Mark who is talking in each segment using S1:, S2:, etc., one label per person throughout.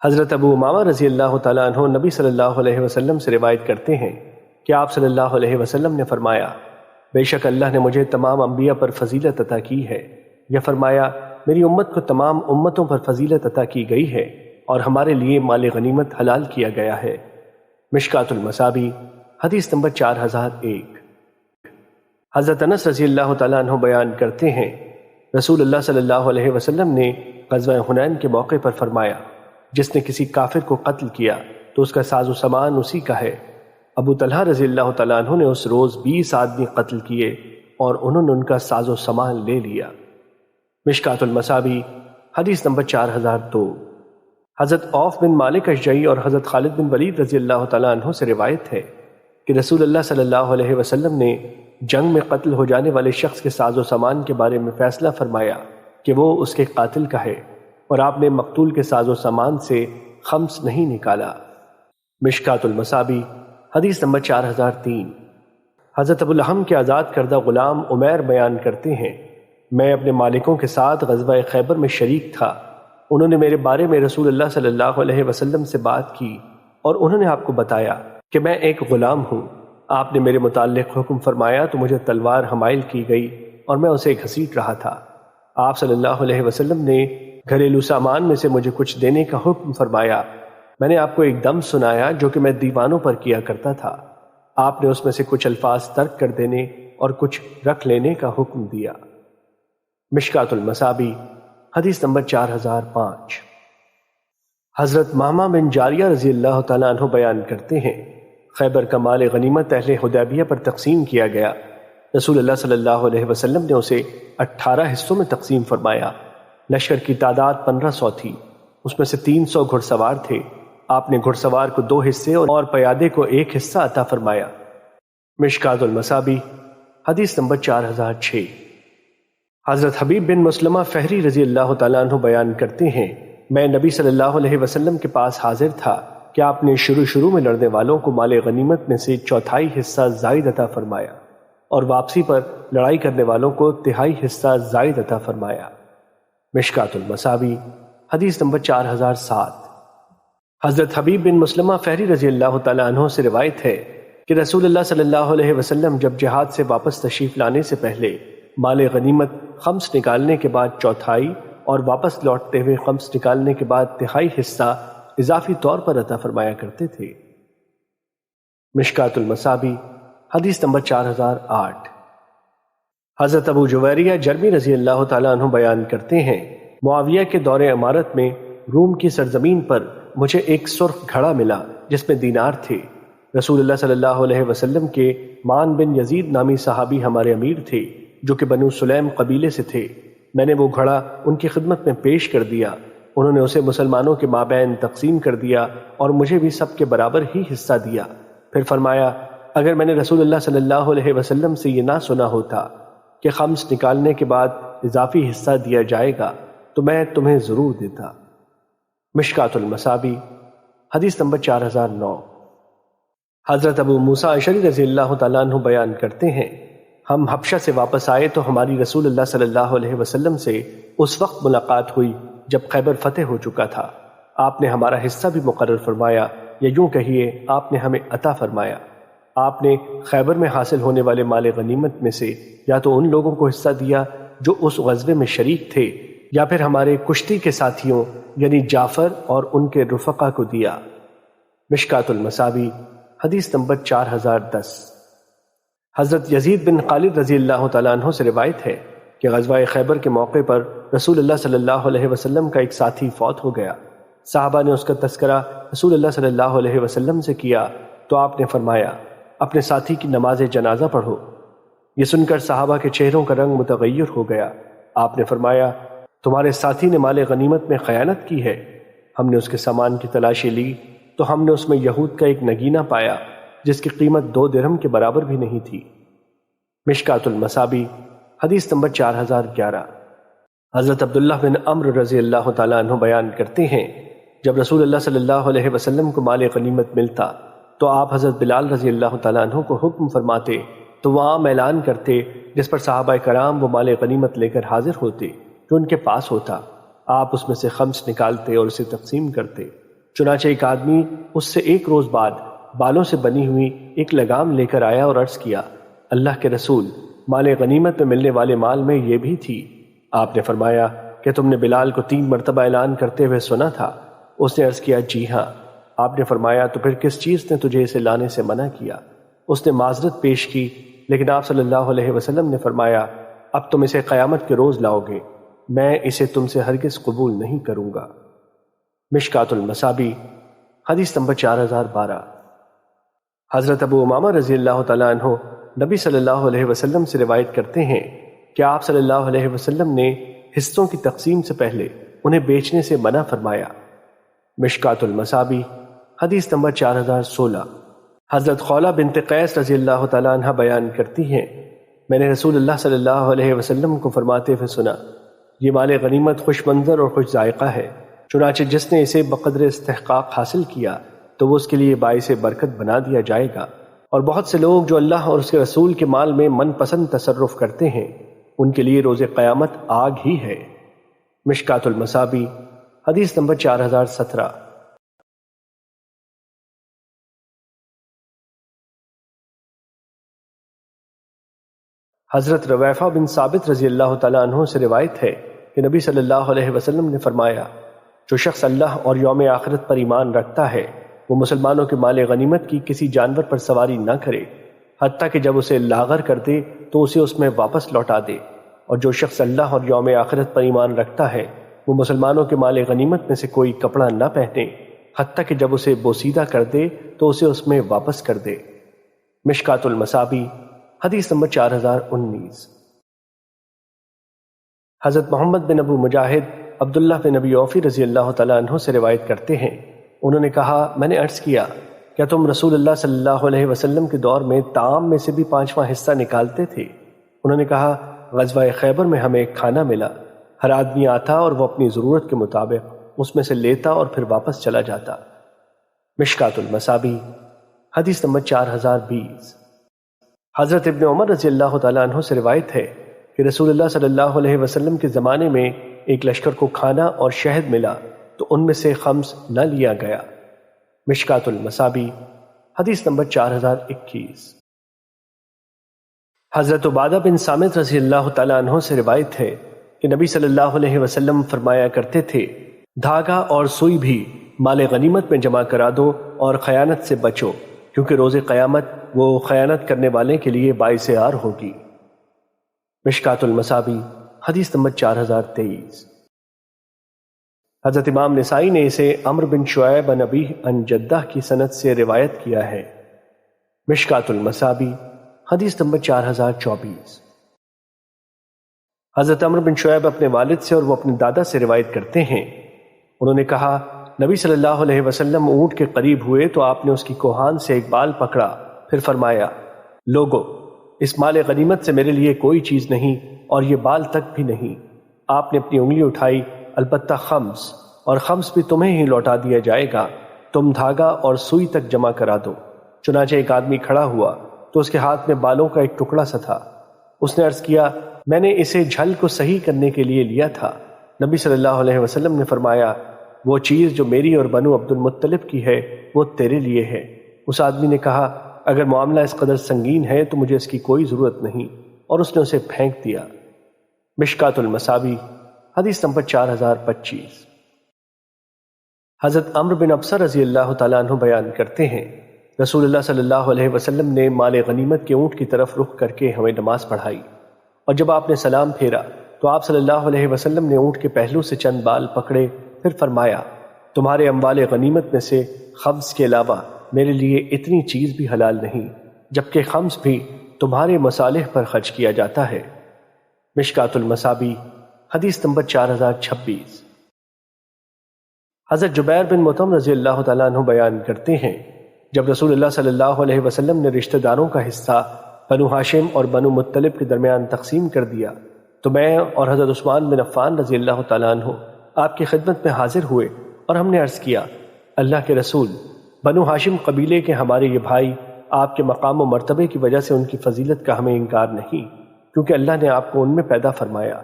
S1: حضرت ابو امامہ رضی اللہ تعالیٰ عنہ نبی صلی اللہ علیہ وسلم سے روایت کرتے ہیں کہ آپ صلی اللہ علیہ وسلم نے فرمایا، بے شک اللہ نے مجھے تمام انبیاء پر فضیلت عطا کی ہے، یا فرمایا میری امت کو تمام امتوں پر فضیلت عطا کی گئی ہے اور ہمارے لیے مال غنیمت حلال کیا گیا ہے۔ مشکات المصابیح حدیث نمبر 4001۔ حضرت انس رضی اللہ تعالیٰ عنہ بیان کرتے ہیں، رسول اللہ صلی اللہ علیہ وسلم نے غزوہ حنین کے موقع پر فرمایا، جس نے کسی کافر کو قتل کیا تو اس کا ساز و سامان اسی کا ہے۔ ابو طلحہ رضی اللہ تعالیٰ عنہ نے اس روز 20 آدمی قتل کیے اور انہوں نے ان کا ساز و سامان لے لیا۔ مشکات المصابیح حدیث نمبر 4002۔ حضرت عوف بن مالک اشجعی اور حضرت خالد بن ولید رضی اللہ تعالیٰ عنہ سے روایت ہے کہ رسول اللہ صلی اللہ علیہ وسلم نے جنگ میں قتل ہو جانے والے شخص کے ساز و سامان کے بارے میں فیصلہ فرمایا کہ وہ اس کے قاتل کا ہے، اور آپ نے مقتول کے ساز و سامان سے خمس نہیں نکالا۔ مشکات المصابیح حدیث نمبر 4003۔ حضرت ابو لہم کے آزاد کردہ غلام عمیر بیان کرتے ہیں، میں اپنے مالکوں کے ساتھ غزوہ خیبر میں شریک تھا، انہوں نے میرے بارے میں رسول اللہ صلی اللہ علیہ وسلم سے بات کی اور انہوں نے آپ کو بتایا کہ میں ایک غلام ہوں۔ آپ نے میرے متعلق حکم فرمایا تو مجھے تلوار حمائل کی گئی اور میں اسے گھسیٹ رہا تھا۔ آپ صلی اللہ علیہ وسلم نے گھریلو سامان میں سے مجھے کچھ دینے کا حکم فرمایا۔ میں نے آپ کو ایک دم سنایا جو کہ میں دیوانوں پر کیا کرتا تھا۔ آپ نے اس میں سے کچھ الفاظ ترک کر دینے اور کچھ رکھ لینے کا حکم دیا۔ مشکات المصابیح حدیث نمبر 4005۔ حضرت مہما بن جاریہ رضی اللہ تعالیٰ عنہ بیان کرتے ہیں، خیبر کا مال غنیمت اہل حدیبیہ پر تقسیم کیا گیا۔ رسول اللہ صلی اللہ علیہ وسلم نے اسے 18 حصوں میں تقسیم فرمایا۔ لشکر کی تعداد 1500 تھی، اس میں سے 300 گھڑ سوار تھے۔ آپ نے گھڑ سوار کو 2 حصے اور پیادے کو 1 حصہ عطا فرمایا۔ مشکات المصابیح حدیث نمبر 4006۔ حضرت حبیب بن مسلمہ فہری رضی اللہ تعالیٰ عنہ بیان کرتے ہیں، میں نبی صلی اللہ علیہ وسلم کے پاس حاضر تھا کہ آپ نے شروع میں لڑنے والوں کو مال غنیمت میں سے 1/4 حصہ زائد عطا فرمایا اور واپسی پر لڑائی کرنے والوں کو 1/3 حصہ زائد عطا فرمایا۔ مشکات المصابیح حدیث نمبر 4007۔ حضرت حبیب بن مسلمہ فہری رضی اللہ تعالیٰ عنہ سے روایت ہے کہ رسول اللہ صلی اللہ علیہ وسلم جب جہاد سے واپس تشریف لانے سے پہلے مال غنیمت خمس نکالنے کے بعد 1/4 اور واپس لوٹتے ہوئے خمس نکالنے کے بعد 1/3 حصہ اضافی طور پر عطا فرمایا کرتے تھے۔ مشکات المصابیح حدیث نمبر 4008۔ حضرت ابو جویریہ جرمی رضی اللہ تعالیٰ عنہ بیان کرتے ہیں، معاویہ کے دور امارت میں روم کی سرزمین پر مجھے ایک سرخ گھڑا ملا جس میں دینار تھے۔ رسول اللہ صلی اللہ علیہ وسلم کے مان بن یزید نامی صحابی ہمارے امیر تھے جو کہ بنو سلیم قبیلے سے تھے۔ میں نے وہ گھڑا ان کی خدمت میں پیش کر دیا، انہوں نے اسے مسلمانوں کے مابین تقسیم کر دیا اور مجھے بھی سب کے برابر ہی حصہ دیا۔ پھر فرمایا، اگر میں نے رسول اللہ صلی اللہ علیہ وسلم سے یہ نہ سنا ہوتا کہ خمس نکالنے کے بعد اضافی حصہ دیا جائے گا تو میں تمہیں ضرور دیتا۔ مشکات المصابیح حدیث نمبر 4009۔ حضرت ابو موسیٰ اشعری رضی اللہ تعالیٰ عنہ بیان کرتے ہیں، ہم حبشہ سے واپس آئے تو ہماری رسول اللہ صلی اللہ علیہ وسلم سے اس وقت ملاقات ہوئی جب خیبر فتح ہو چکا تھا۔ آپ نے ہمارا حصہ بھی مقرر فرمایا، یا یوں کہیے آپ نے ہمیں عطا فرمایا۔ آپ نے خیبر میں حاصل ہونے والے مال غنیمت میں سے یا تو ان لوگوں کو حصہ دیا جو اس غزوے میں شریک تھے، یا پھر ہمارے کشتی کے ساتھیوں یعنی جعفر اور ان کے رفقا کو دیا۔ مشکات المصابیح حدیث نمبر 4010۔ حضرت یزید بن خالد رضی اللہ تعالیٰ عنہ سے روایت ہے کہ غزوہ خیبر کے موقع پر رسول اللہ صلی اللہ علیہ وسلم کا ایک ساتھی فوت ہو گیا۔ صحابہ نے اس کا تذکرہ رسول اللہ صلی اللہ علیہ وسلم سے کیا تو آپ نے فرمایا، اپنے ساتھی کی نماز جنازہ پڑھو۔ یہ سن کر صحابہ کے چہروں کا رنگ متغیر ہو گیا۔ آپ نے فرمایا، تمہارے ساتھی نے مال غنیمت میں خیانت کی ہے۔ ہم نے اس کے سامان کی تلاشی لی تو ہم نے اس میں یہود کا ایک نگینہ پایا جس کی قیمت 2 درہم کے برابر بھی نہیں تھی۔ مشکات المصابیح حدیث نمبر 4011۔ حضرت عبداللہ بن عمرو رضی اللہ تعالیٰ عنہ بیان کرتے ہیں، جب رسول اللہ صلی اللہ علیہ وسلم کو مال غنیمت ملتا تو آپ حضرت بلال رضی اللہ تعالیٰ عنہ کو حکم فرماتے تو وہ عام اعلان کرتے جس پر صحابہ کرام وہ مال غنیمت لے کر حاضر ہوتے جو ان کے پاس ہوتا۔ آپ اس میں سے خمس نکالتے اور اسے تقسیم کرتے۔ چنانچہ ایک آدمی اس سے ایک روز بعد بالوں سے بنی ہوئی ایک لگام لے کر آیا اور عرض کیا، اللہ کے رسول، مال غنیمت میں ملنے والے مال میں یہ بھی تھی۔ آپ نے فرمایا کہ تم نے بلال کو 3 مرتبہ اعلان کرتے ہوئے سنا تھا؟ اس نے عرض کیا، جی ہاں۔ آپ نے فرمایا تو پھر کس چیز نے تجھے اسے لانے سے منع کیا؟ اس نے معذرت پیش کی، لیکن آپ صلی اللہ علیہ وسلم نے فرمایا، اب تم اسے قیامت کے روز لاؤ گے، میں اسے تم سے ہرگز قبول نہیں کروں گا۔ مشکات المصابیح حدیث نمبر 4012۔ حضرت ابو امامہ رضی اللہ تعالیٰ عنہ نبی صلی اللہ علیہ وسلم سے روایت کرتے ہیں کہ آپ صلی اللہ علیہ وسلم نے حصوں کی تقسیم سے پہلے انہیں بیچنے سے منع فرمایا۔ مشکات المصابیح حدیث نمبر 4016۔ حضرت خولہ بنت قیس رضی اللہ تعالیٰ عنہ بیان کرتی ہیں، میں نے رسول اللہ صلی اللہ علیہ وسلم کو فرماتے ہوئے سنا، یہ مال غنیمت خوش منظر اور خوش ذائقہ ہے، چنانچہ جس نے اسے بقدر استحقاق حاصل کیا تو وہ اس کے لیے باعث برکت بنا دیا جائے گا، اور بہت سے لوگ جو اللہ اور اس کے رسول کے مال میں من پسند تصرف کرتے ہیں ان کے لیے روز قیامت آگ ہی ہے۔ مشکات المصابیح حدیث نمبر 4017۔ حضرت رویفہ بن ثابت رضی اللہ تعالیٰ عنہ سے روایت ہے کہ نبی صلی اللہ علیہ وسلم نے فرمایا، جو شخص اللہ اور یوم آخرت پر ایمان رکھتا ہے وہ مسلمانوں کے مال غنیمت کی کسی جانور پر سواری نہ کرے، حتیٰ کہ جب اسے لاغر کر دے تو اسے اس میں واپس لوٹا دے، اور جو شخص اللہ اور یوم آخرت پر ایمان رکھتا ہے وہ مسلمانوں کے مال غنیمت میں سے کوئی کپڑا نہ پہنے، حتیٰ کہ جب اسے بوسیدہ کر دے تو اسے اس میں واپس کر دے۔ مشکات المصابیح حدیث نمبر 4019۔ حضرت محمد بن ابو مجاہد عبداللہ بن ابی اوفی رضی اللہ تعالیٰ عنہ سے روایت کرتے ہیں، انہوں نے کہا، میں نے عرض کیا، کیا تم رسول اللہ صلی اللہ علیہ وسلم کے دور میں طعام میں سے بھی 5واں حصہ نکالتے تھے؟ انہوں نے کہا، غزوہ خیبر میں ہمیں ایک کھانا ملا، ہر آدمی آتا اور وہ اپنی ضرورت کے مطابق اس میں سے لیتا اور پھر واپس چلا جاتا۔ مشکات المصابیح حدیث نمبر 4020۔ حضرت ابن عمر رضی اللہ تعالیٰ عنہ سے روایت ہے کہ رسول اللہ صلی اللہ علیہ وسلم کے زمانے میں ایک لشکر کو کھانا اور شہد ملا تو ان میں سے خمس نہ لیا گیا۔ مشکات المصابیح حدیث نمبر 4021۔ حضرت عبادہ بن صامت رضی اللہ تعالیٰ عنہ سے روایت ہے کہ نبی صلی اللہ علیہ وسلم فرمایا کرتے تھے، دھاگا اور سوئی بھی مال غنیمت میں جمع کرا دو اور خیانت سے بچو، کیونکہ روز قیامت وہ خیانت کرنے والے کے لیے باعث عار ہوگی۔ مشکات المصابیح حدیث نمبر 4023۔ حضرت امام نسائی نے اسے عمرو بن شعیب عن ابیہ عن جدہ کی سند سے روایت کیا ہے۔ مشکات المصابیح حدیث نمبر 4024۔ حضرت عمرو بن شعیب اپنے والد سے اور وہ اپنے دادا سے روایت کرتے ہیں، انہوں نے کہا، نبی صلی اللہ علیہ وسلم اونٹ کے قریب ہوئے تو آپ نے اس کی کوہان سے ایک بال پکڑا، پھر فرمایا، لوگو، اس مال غنیمت سے میرے لیے کوئی چیز نہیں اور یہ بال تک بھی نہیں۔ آپ نے اپنی انگلی اٹھائی، البتہ خمس، اور خمس بھی تمہیں ہی لوٹا دیا جائے گا، تم دھاگا اور سوئی تک جمع کرا دو۔ چنانچہ ایک آدمی کھڑا ہوا تو اس کے ہاتھ میں بالوں کا ایک ٹکڑا سا تھا۔ اس نے عرض کیا، میں نے اسے جھل کو صحیح کرنے کے لیے لیا تھا۔ نبی صلی اللہ علیہ وسلم نے فرمایا، وہ چیز جو میری اور بنو عبد المطلب کی ہے وہ تیرے لیے ہے۔ اس آدمی نے کہا، اگر معاملہ اس قدر سنگین ہے تو مجھے اس کی کوئی ضرورت نہیں، اور اس نے اسے پھینک دیا۔ مشکات المصابیح حدیث نمبر 4025۔ حضرت عمرو بن ابصر رضی اللہ تعالیٰ عنہ بیان کرتے ہیں، رسول اللہ صلی اللہ علیہ وسلم نے مال غنیمت کے اونٹ کی طرف رخ کر کے ہمیں نماز پڑھائی، اور جب آپ نے سلام پھیرا تو آپ صلی اللہ علیہ وسلم نے اونٹ کے پہلو سے چند بال پکڑے، پھر فرمایا، تمہارے اموال غنیمت میں سے خمس کے علاوہ میرے لیے اتنی چیز بھی حلال نہیں، جبکہ خمس بھی تمہارے مصالح پر خرچ کیا جاتا ہے۔ مشکات المصابیح حدیث نمبر 4026۔ حضرت جبیر بن مطعم رضی اللہ تعالیٰ عنہ بیان کرتے ہیں، جب رسول اللہ صلی اللہ علیہ وسلم نے رشتہ داروں کا حصہ بنو ہاشم اور بنو مطلب کے درمیان تقسیم کر دیا تو میں اور حضرت عثمان بن عفان رضی اللہ تعالیٰ عنہ آپ کی خدمت میں حاضر ہوئے اور ہم نے عرض کیا، اللہ کے رسول، بنو ہاشم قبیلے کے ہمارے یہ بھائی آپ کے مقام و مرتبے کی وجہ سے ان کی فضیلت کا ہمیں انکار نہیں، کیونکہ اللہ نے آپ کو ان میں پیدا فرمایا۔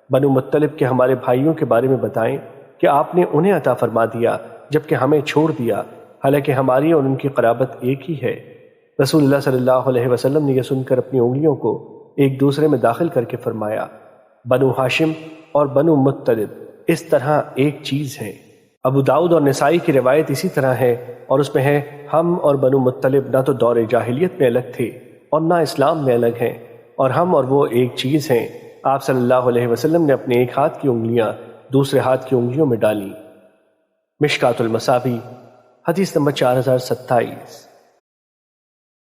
S1: بنو مطلب کے ہمارے بھائیوں کے بارے میں بتائیں کہ آپ نے انہیں عطا فرما دیا جبکہ ہمیں چھوڑ دیا، حالانکہ ہماری اور ان کی قرابت ایک ہی ہے۔ رسول اللہ صلی اللہ علیہ وسلم نے یہ سن کر اپنی انگلیوں کو ایک دوسرے میں داخل کر کے فرمایا، بنو ہاشم اور بنو مطلب اس طرح ایک چیز ہے۔ ابو داؤد اور نسائی کی روایت اسی طرح ہے، اور اس میں ہے ہم اور بنو مطلب نہ تو دور جاہلیت میں الگ تھے اور نہ اسلام میں الگ ہیں، اور ہم اور وہ ایک چیز ہیں۔ آپ صلی اللہ علیہ وسلم نے اپنے ایک ہاتھ کی انگلیاں دوسرے ہاتھ کی انگلیوں میں ڈالیں۔ مشکات المصابیح حدیث نمبر 4027۔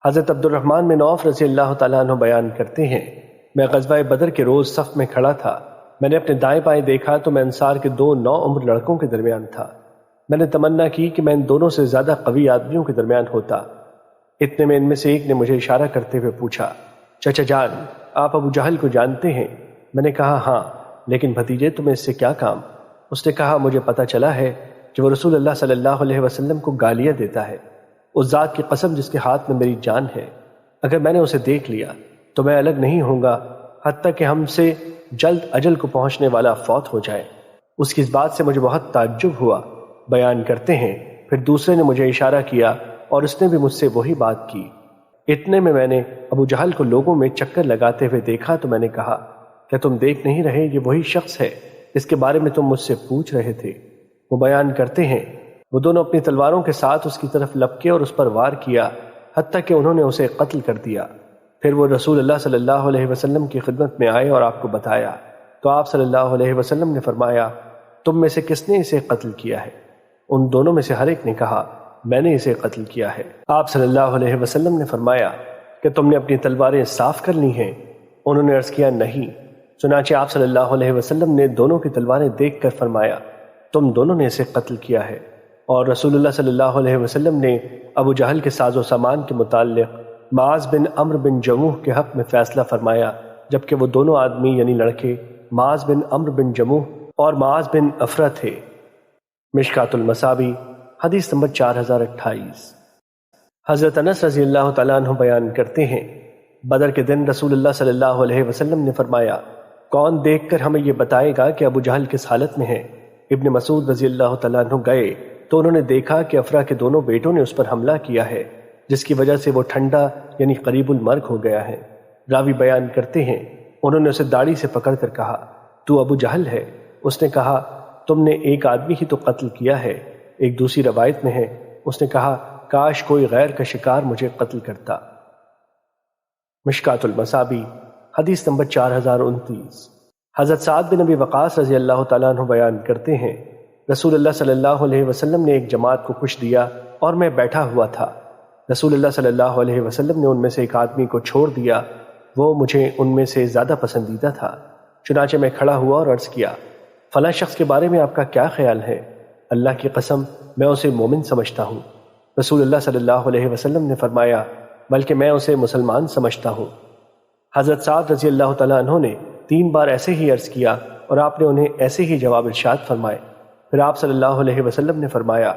S1: حضرت عبد الرحمن بن عوف رضی اللہ تعالیٰ عنہ بیان کرتے ہیں، میں غزوہ بدر کے روز صف میں کھڑا تھا۔ میں نے اپنے دائیں بائیں دیکھا تو میں انصار کے 2 نوعمر لڑکوں کے درمیان تھا۔ میں نے تمنا کی کہ میں ان دونوں سے زیادہ قوی آدمیوں کے درمیان ہوتا۔ اتنے میں ان میں سے ایک نے مجھے اشارہ کرتے ہوئے پوچھا، چچا جان، آپ ابو جہل کو جانتے ہیں؟ میں نے کہا ہاں، لیکن بھتیجے تمہیں اس سے کیا کام؟ اس نے کہا، مجھے پتہ چلا ہے کہ وہ رسول اللہ صلی اللہ علیہ وسلم کو گالیاں دیتا ہے۔ اس ذات کی قسم جس کے ہاتھ میں میری جان ہے، اگر میں نے اسے دیکھ لیا تو میں الگ نہیں ہوں گا حتیٰ کہ ہم سے جلد اجل کو پہنچنے والا فوت ہو جائے۔ اس کی اس بات سے مجھے بہت تعجب ہوا۔ بیان کرتے ہیں، پھر دوسرے نے مجھے اشارہ کیا اور اس نے بھی مجھ سے وہی بات کی۔ اتنے میں نے ابو جہل کو لوگوں میں چکر لگاتے ہوئے دیکھا تو میں نے کہا، کیا تم دیکھ نہیں رہے یہ وہی شخص ہے جس کے بارے میں تم مجھ سے پوچھ رہے تھے؟ وہ بیان کرتے ہیں، وہ دونوں اپنی تلواروں کے ساتھ اس کی طرف لپکے اور اس پر وار کیا حتیٰ کہ انہوں نے اسے قتل کر دیا۔ پھر وہ رسول اللہ صلی اللہ علیہ وسلم کی خدمت میں آئے اور آپ کو بتایا تو آپ صلی اللہ علیہ وسلم نے فرمایا، تم میں سے کس نے اسے قتل کیا ہے؟ ان دونوں میں سے ہر ایک نے کہا، میں نے اسے قتل کیا ہے۔ آپ صلی اللہ علیہ وسلم نے فرمایا کہ تم نے اپنی تلواریں صاف کر لی ہیں؟ انہوں نے عرض کیا، نہیں۔ چنانچہ آپ صلی اللہ علیہ وسلم نے دونوں کی تلواریں دیکھ کر فرمایا، تم دونوں نے اسے قتل کیا ہے۔ اور رسول اللہ صلی اللہ علیہ وسلم نے ابو جہل کے ساز و سامان کے متعلق معاذ بن عمرو بن جموح کے حق میں فیصلہ فرمایا، جبکہ وہ دونوں آدمی یعنی لڑکے معاذ بن عمرو بن جموح اور معاذ بن افرا تھے۔ مشکات المصابیح حدیث نمبر 4028۔ حضرت انس رضی اللہ تعالیٰ عنہ بیان کرتے ہیں، بدر کے دن رسول اللہ صلی اللہ علیہ وسلم نے فرمایا، کون دیکھ کر ہمیں یہ بتائے گا کہ ابو جہل کس حالت میں ہے؟ ابن مسعود رضی اللہ تعالیٰ عنہ گئے تو انہوں نے دیکھا کہ افرا کے دونوں بیٹوں نے اس پر حملہ کیا ہے، جس کی وجہ سے وہ ٹھنڈا یعنی قریب المرگ ہو گیا ہے۔ راوی بیان کرتے ہیں، انہوں نے اسے داڑھی سے پکڑ کر کہا، تو ابو جہل ہے؟ اس نے کہا، تم نے ایک آدمی ہی تو قتل کیا ہے۔ ایک دوسری روایت میں ہے، اس نے کہا، کاش کوئی غیر کا شکار مجھے قتل کرتا۔ مشکات المصابیح حدیث نمبر 4029۔ حضرت سعد بن ابی وقاص رضی اللہ تعالیٰ عنہ بیان کرتے ہیں، رسول اللہ صلی اللہ علیہ وسلم نے ایک جماعت کو کچھ دیا اور میں بیٹھا ہوا تھا۔ رسول اللہ صلی اللہ علیہ وسلم نے ان میں سے ایک آدمی کو چھوڑ دیا، وہ مجھے ان میں سے زیادہ پسندیدہ تھا۔ چنانچہ میں کھڑا ہوا اور عرض کیا، فلاں شخص کے بارے میں آپ کا کیا خیال ہے؟ اللہ کی قسم میں اسے مومن سمجھتا ہوں۔ رسول اللہ صلی اللہ علیہ وسلم نے فرمایا، بلکہ میں اسے مسلمان سمجھتا ہوں۔ حضرت سعد رضی اللہ تعالیٰ عنہ نے 3 بار ایسے ہی عرض کیا اور آپ نے انہیں ایسے ہی جواب ارشاد فرمائے۔ پھر آپ صلی اللہ علیہ وسلم نے فرمایا،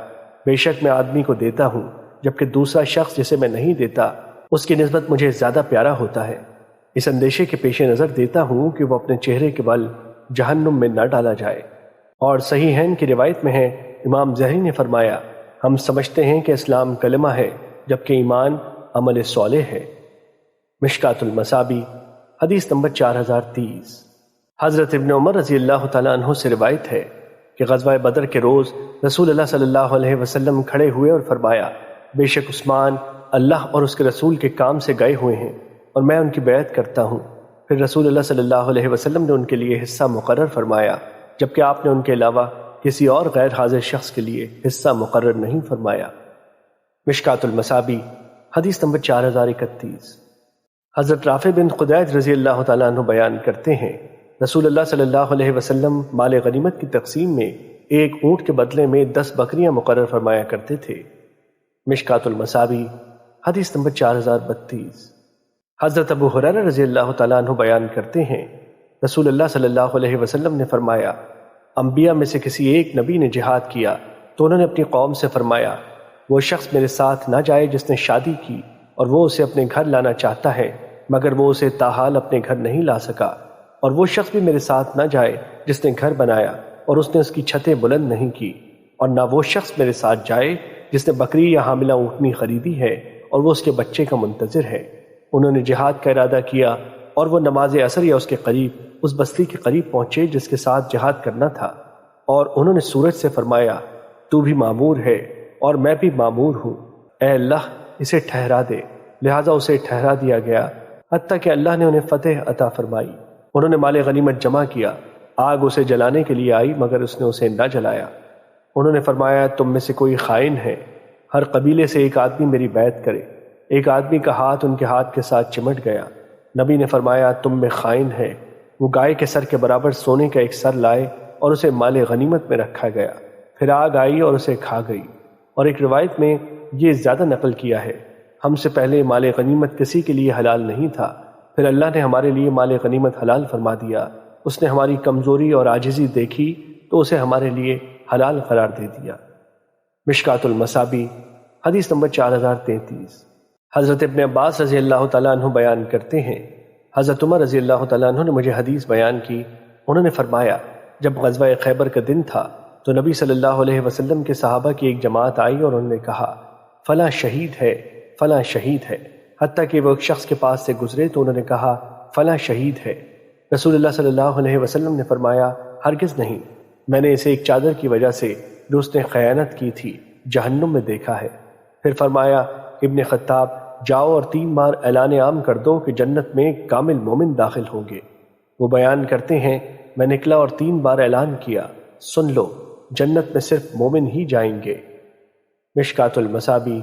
S1: بے شک میں آدمی کو دیتا ہوں، جبکہ دوسرا شخص جسے میں نہیں دیتا اس کی نسبت مجھے زیادہ پیارا ہوتا ہے۔ اس اندیشے کے پیش نظر دیتا ہوں کہ وہ اپنے چہرے کے بل جہنم میں نہ ڈالا جائے۔ اور صحیحین کی روایت میں ہے، امام زہری نے فرمایا، ہم سمجھتے ہیں کہ اسلام کلمہ ہے جبکہ ایمان عمل صالح ہے۔ مشکات المصابیح حدیث نمبر 4030۔ حضرت ابن عمر رضی اللہ تعالیٰ عنہ سے روایت ہے کہ غزوہ بدر کے روز رسول اللہ صلی اللہ علیہ وسلم کھڑے ہوئے اور فرمایا، بے شک عثمان اللہ اور اس کے رسول کے کام سے گئے ہوئے ہیں اور میں ان کی بیعت کرتا ہوں۔ پھر رسول اللہ صلی اللہ علیہ وسلم نے ان کے لیے حصہ مقرر فرمایا، جبکہ آپ نے ان کے علاوہ کسی اور غیر حاضر شخص کے لیے حصہ مقرر نہیں فرمایا۔ مشکات المصابیح حدیث نمبر 4031۔ حضرت رافع بن خدیج رضی اللہ تعالیٰ عنہ بیان کرتے ہیں، رسول اللہ صلی اللہ علیہ وسلم مال غنیمت کی تقسیم میں ایک اونٹ کے بدلے میں 10 بکریاں مقرر فرمایا کرتے تھے۔ مشکات المصابیح حدیث نمبر 4032۔ حضرت ابو ہریرہ رضی اللہ تعالیٰ عنہ بیان کرتے ہیں، رسول اللہ صلی اللہ علیہ وسلم نے فرمایا، انبیاء میں سے کسی ایک نبی نے جہاد کیا تو انہوں نے اپنی قوم سے فرمایا، وہ شخص میرے ساتھ نہ جائے جس نے شادی کی اور وہ اسے اپنے گھر لانا چاہتا ہے مگر وہ اسے تاحال اپنے گھر نہیں لا سکا، اور وہ شخص بھی میرے ساتھ نہ جائے جس نے گھر بنایا اور اس نے اس کی چھتیں بلند نہیں کی اور نہ وہ شخص میرے ساتھ جائے جس نے بکری یا حاملہ اونٹنی خریدی ہے اور وہ اس کے بچے کا منتظر ہے۔ انہوں نے جہاد کا ارادہ کیا اور وہ نماز عصر یا اس کے قریب اس بستی کے قریب پہنچے جس کے ساتھ جہاد کرنا تھا، اور انہوں نے سورج سے فرمایا تو بھی مامور ہے اور میں بھی مامور ہوں، اے اللہ اسے ٹھہرا دے، لہٰذا اسے ٹھہرا دیا گیا حتیٰ کہ اللہ نے انہیں فتح عطا فرمائی۔ انہوں نے مال غنیمت جمع کیا، آگ اسے جلانے کے لیے آئی مگر اس نے اسے نہ جلایا۔ انہوں نے فرمایا تم میں سے کوئی خائن ہے، ہر قبیلے سے ایک آدمی میری بیعت کرے۔ ایک آدمی کا ہاتھ ان کے ہاتھ کے ساتھ چمٹ گیا۔ نبی نے فرمایا تم میں خائن ہے۔ وہ گائے کے سر کے برابر سونے کا ایک سر لائے اور اسے مال غنیمت میں رکھا گیا، پھر آگ آئی اور اسے کھا گئی۔ اور ایک روایت میں یہ زیادہ نقل کیا ہے، ہم سے پہلے مال غنیمت کسی کے لیے حلال نہیں تھا، پھر اللہ نے ہمارے لیے مال غنیمت حلال فرما دیا۔ اس نے ہماری کمزوری اور عاجزی دیکھی تو اسے ہمارے لیے حلال قرار دے دیا۔ مشکات المصابیح حدیث نمبر 4033۔ حضرت ابن عباس رضی اللہ تعالیٰ عنہ بیان کرتے ہیں، حضرت عمر رضی اللہ تعالیٰ عنہ نے مجھے حدیث بیان کی۔ انہوں نے فرمایا جب غزوہ خیبر کا دن تھا تو نبی صلی اللہ علیہ وسلم کے صحابہ کی ایک جماعت آئی اور انہوں نے کہا فلاں شہید ہے، فلاں شہید ہے، حتیٰ کہ وہ ایک شخص کے پاس سے گزرے تو انہوں نے کہا فلاں شہید ہے۔ رسول اللہ صلی اللہ علیہ وسلم نے فرمایا ہرگز نہیں، میں نے اسے ایک چادر کی وجہ سے جو اس نے خیانت کی تھی جہنم میں دیکھا ہے۔ پھر فرمایا ابن خطاب جاؤ اور 3 بار اعلان عام کر دو کہ جنت میں کامل مومن داخل ہوں گے۔ وہ بیان کرتے ہیں میں نکلا اور 3 بار اعلان کیا سن لو جنت میں صرف مومن ہی جائیں گے۔ مشکات المصابیح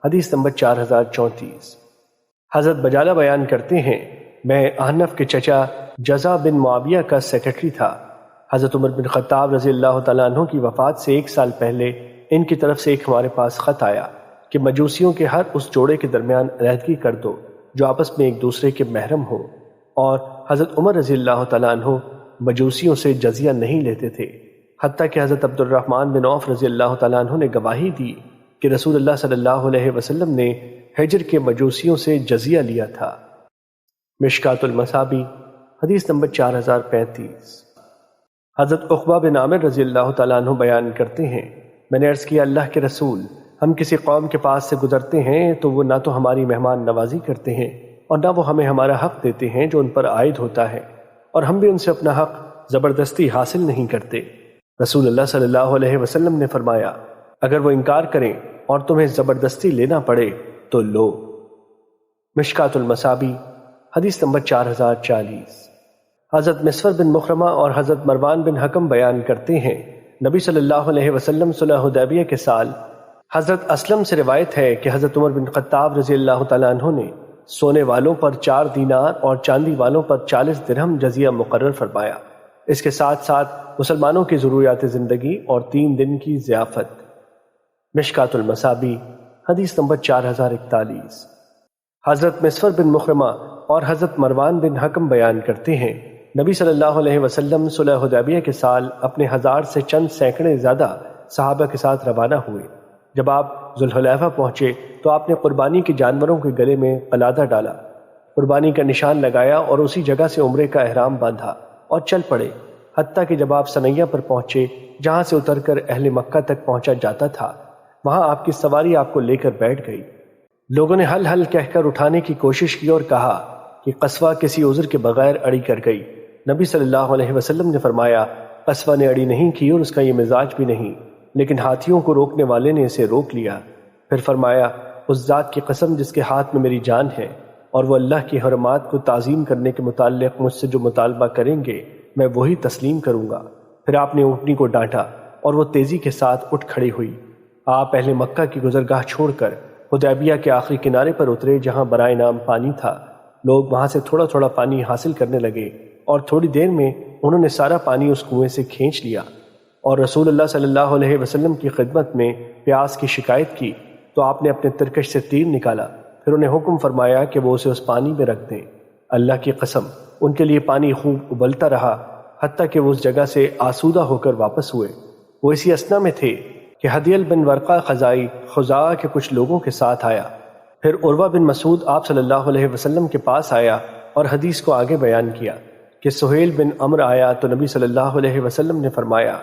S1: حدیث نمبر 4034۔ حضرت بجالہ بیان کرتے ہیں میں احنف کے چچا جزا بن معاویہ کا سیکرٹری تھا۔ حضرت عمر بن خطاب رضی اللہ تعالیٰ عنہ کی وفات سے 1 سال پہلے ان کی طرف سے ایک ہمارے پاس خط آیا کہ مجوسیوں کے ہر اس جوڑے کے درمیان علیحدگی کر دو جو آپس میں ایک دوسرے کے محرم ہو، اور حضرت عمر رضی اللہ تعالیٰ عنہ مجوسیوں سے جزیہ نہیں لیتے تھے، حتیٰ کہ حضرت عبد الرحمن بن عوف رضی اللہ تعالیٰ عنہ نے گواہی دی کہ رسول اللہ صلی اللہ علیہ وسلم نے ہجر کے مجوسیوں سے جزیہ لیا تھا۔ مشکات المصابیح حدیث نمبر 4035۔ حضرت عقبہ بن عامر رضی اللہ تعالیٰ عنہ بیان کرتے ہیں میں نے عرض کیا اللہ کے رسول ہم کسی قوم کے پاس سے گزرتے ہیں تو وہ نہ تو ہماری مہمان نوازی کرتے ہیں اور نہ وہ ہمیں ہمارا حق دیتے ہیں جو ان پر عائد ہوتا ہے، اور ہم بھی ان سے اپنا حق زبردستی حاصل نہیں کرتے۔ رسول اللہ صلی اللہ علیہ وسلم نے فرمایا اگر وہ انکار کریں اور تمہیں زبردستی لینا پڑے تو لو۔ مشکات المصابیح حدیث نمبر 4040۔ حضرت مسور بن مخرمہ اور حضرت مروان بن حکم بیان کرتے ہیں نبی صلی اللہ علیہ وسلم صلح حدیبیہ کے سال حضرت اسلم سے روایت ہے کہ حضرت عمر بن خطاب رضی اللہ تعالیٰ عنہ نے سونے والوں پر 4 دینار اور چاندی والوں پر 40 درہم جزیہ مقرر فرمایا، اس کے ساتھ ساتھ مسلمانوں کی ضروریات زندگی اور 3 دن کی ضیافت۔ مشکات المصابیح حدیث نمبر 4041۔ حضرت مسور بن مخرمہ اور حضرت مروان بن حکم بیان کرتے ہیں نبی صلی اللہ علیہ وسلم صلح حدیبیہ کے سال اپنے 1000 سے چند سینکڑے زیادہ صحابہ کے ساتھ روانہ ہوئے۔ جب آپ ذوالحلیفہ پہنچے تو آپ نے قربانی کے جانوروں کے گلے میں قلادہ ڈالا، قربانی کا نشان لگایا اور اسی جگہ سے عمرے کا احرام باندھا اور چل پڑے، حتیٰ کہ جب آپ سنیہ پر پہنچے جہاں سے اتر کر اہل مکہ تک پہنچا جاتا تھا وہاں آپ کی سواری آپ کو لے کر بیٹھ گئی۔ لوگوں نے ہل ہل کہہ کر اٹھانے کی کوشش کی اور کہا کہ قصوہ کسی عذر کے بغیر اڑی کر گئی۔ نبی صلی اللہ علیہ وسلم نے فرمایا قصوہ نے اڑی نہیں کی اور اس کا یہ مزاج بھی نہیں، لیکن ہاتھیوں کو روکنے والے نے اسے روک لیا۔ پھر فرمایا اس ذات کی قسم جس کے ہاتھ میں میری جان ہے اور وہ اللہ کی حرمات کو تعظیم کرنے کے متعلق مجھ سے جو مطالبہ کریں گے میں وہی تسلیم کروں گا۔ پھر آپ نے اونٹنی کو ڈانٹا اور وہ تیزی کے ساتھ اٹھ کھڑی ہوئی۔ آپ اہل مکہ کی گزرگاہ چھوڑ کر حدیبیہ کے آخری کنارے پر اترے جہاں برائے نام پانی تھا۔ لوگ وہاں سے تھوڑا تھوڑا پانی حاصل کرنے لگے اور تھوڑی دیر میں انہوں نے سارا پانی اس کنویں سے کھینچ لیا، اور رسول اللہ صلی اللہ علیہ وسلم کی خدمت میں پیاس کی شکایت کی تو آپ نے اپنے ترکش سے تیر نکالا، پھر انہیں حکم فرمایا کہ وہ اسے اس پانی میں رکھ دیں۔ اللہ کی قسم ان کے لیے پانی خوب ابلتا رہا حتیٰ کہ وہ اس جگہ سے آسودہ ہو کر واپس ہوئے۔ وہ اسی اثنا میں تھے کہ حدیل بن ورقہ خزائی خزاعہ کے کچھ لوگوں کے ساتھ آیا۔ پھر عروہ بن مسعود آپ صلی اللہ علیہ وسلم کے پاس آیا اور حدیث کو آگے بیان کیا کہ سہیل بن عمرو آیا تو نبی صلی اللہ علیہ وسلم نے فرمایا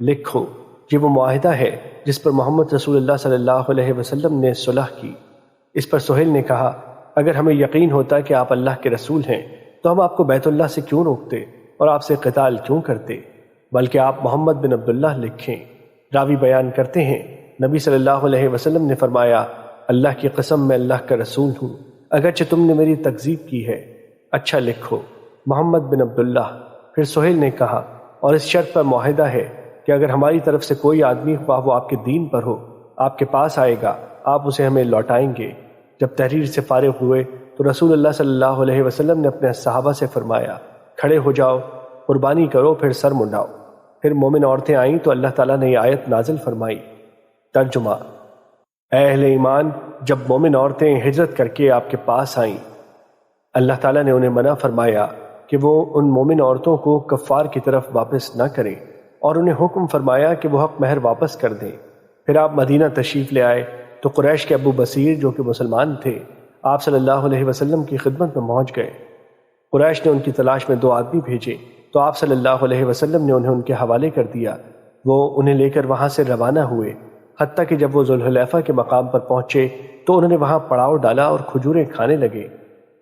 S1: لکھو یہ وہ معاہدہ ہے جس پر محمد رسول اللہ صلی اللہ علیہ وسلم نے صلح کی۔ اس پر سہیل نے کہا، اگر ہمیں یقین ہوتا کہ آپ اللہ کے رسول ہیں تو ہم آپ کو بیت اللہ سے کیوں روکتے اور آپ سے قتال کیوں کرتے، بلکہ آپ محمد بن عبداللہ لکھیں۔ راوی بیان کرتے ہیں، نبی صلی اللہ علیہ وسلم نے فرمایا، اللہ کی قسم میں اللہ کا رسول ہوں، اگرچہ تم نے میری تکذیب کی ہے، اچھا لکھو محمد بن عبداللہ۔ پھر سہیل نے کہا، اور اس شرط پر معاہدہ ہے کہ اگر ہماری طرف سے کوئی آدمی خواہ وہ آپ کے دین پر ہو آپ کے پاس آئے گا، آپ اسے ہمیں لوٹائیں گے۔ جب تحریر سے فارغ ہوئے تو رسول اللہ صلی اللہ علیہ وسلم نے اپنے صحابہ سے فرمایا، کھڑے ہو جاؤ، قربانی کرو، پھر سر منڈاؤ۔ پھر مومن عورتیں آئیں تو اللہ تعالیٰ نے یہ آیت نازل فرمائی۔ ترجمہ: اے اہل ایمان، جب مومن عورتیں ہجرت کر کے آپ کے پاس آئیں، اللہ تعالیٰ نے انہیں منع فرمایا کہ وہ ان مومن عورتوں کو کفار کی طرف واپس نہ کریں، اور انہیں حکم فرمایا کہ وہ حق مہر واپس کر دیں۔ پھر آپ مدینہ تشریف لے آئے تو قریش کے ابو بصیر جو کہ مسلمان تھے آپ صلی اللہ علیہ وسلم کی خدمت میں پہنچ گئے۔ قریش نے ان کی تلاش میں 2 آدمی بھیجے تو آپ صلی اللہ علیہ وسلم نے انہیں ان کے حوالے کر دیا۔ وہ انہیں لے کر وہاں سے روانہ ہوئے، حتیٰ کہ جب وہ ذوالحلیفہ کے مقام پر پہنچے تو انہوں نے وہاں پڑاؤ ڈالا اور کھجوریں کھانے لگے۔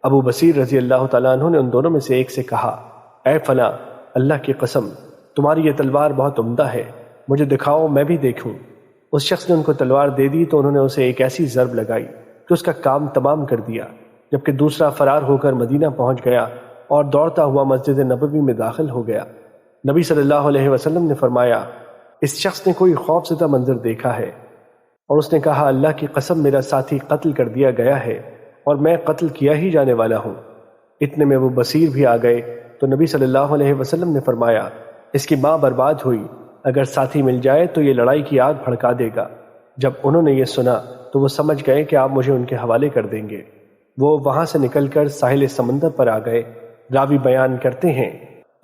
S1: ابو بصیر رضی اللہ تعالیٰ عنہ نے ان دونوں میں سے ایک سے کہا، اے فلاں، اللہ کی قسم تمہاری یہ تلوار بہت عمدہ ہے، مجھے دکھاؤ میں بھی دیکھوں۔ اس شخص نے ان کو تلوار دے دی تو انہوں نے اسے ایک ایسی ضرب لگائی کہ اس کا کام تمام کر دیا، جبکہ دوسرا فرار ہو کر مدینہ پہنچ گیا اور دوڑتا ہوا مسجد نبوی میں داخل ہو گیا۔ نبی صلی اللہ علیہ وسلم نے فرمایا، اس شخص نے کوئی خوف زدہ منظر دیکھا ہے، اور اس نے کہا، اللہ کی قسم میرا ساتھی قتل کر دیا گیا ہے اور میں قتل کیا ہی جانے والا ہوں۔ اتنے میں وہ بصیر بھی آ گئے تو نبی صلی اللہ علیہ وسلم نے فرمایا، اس کی ماں برباد ہوئی، اگر ساتھی مل جائے تو یہ لڑائی کی آگ بھڑکا دے گا۔ جب انہوں نے یہ سنا تو وہ سمجھ گئے کہ آپ مجھے ان کے حوالے کر دیں گے۔ وہ وہاں سے نکل کر ساحل سمندر پر آ گئے۔ راوی بیان کرتے ہیں،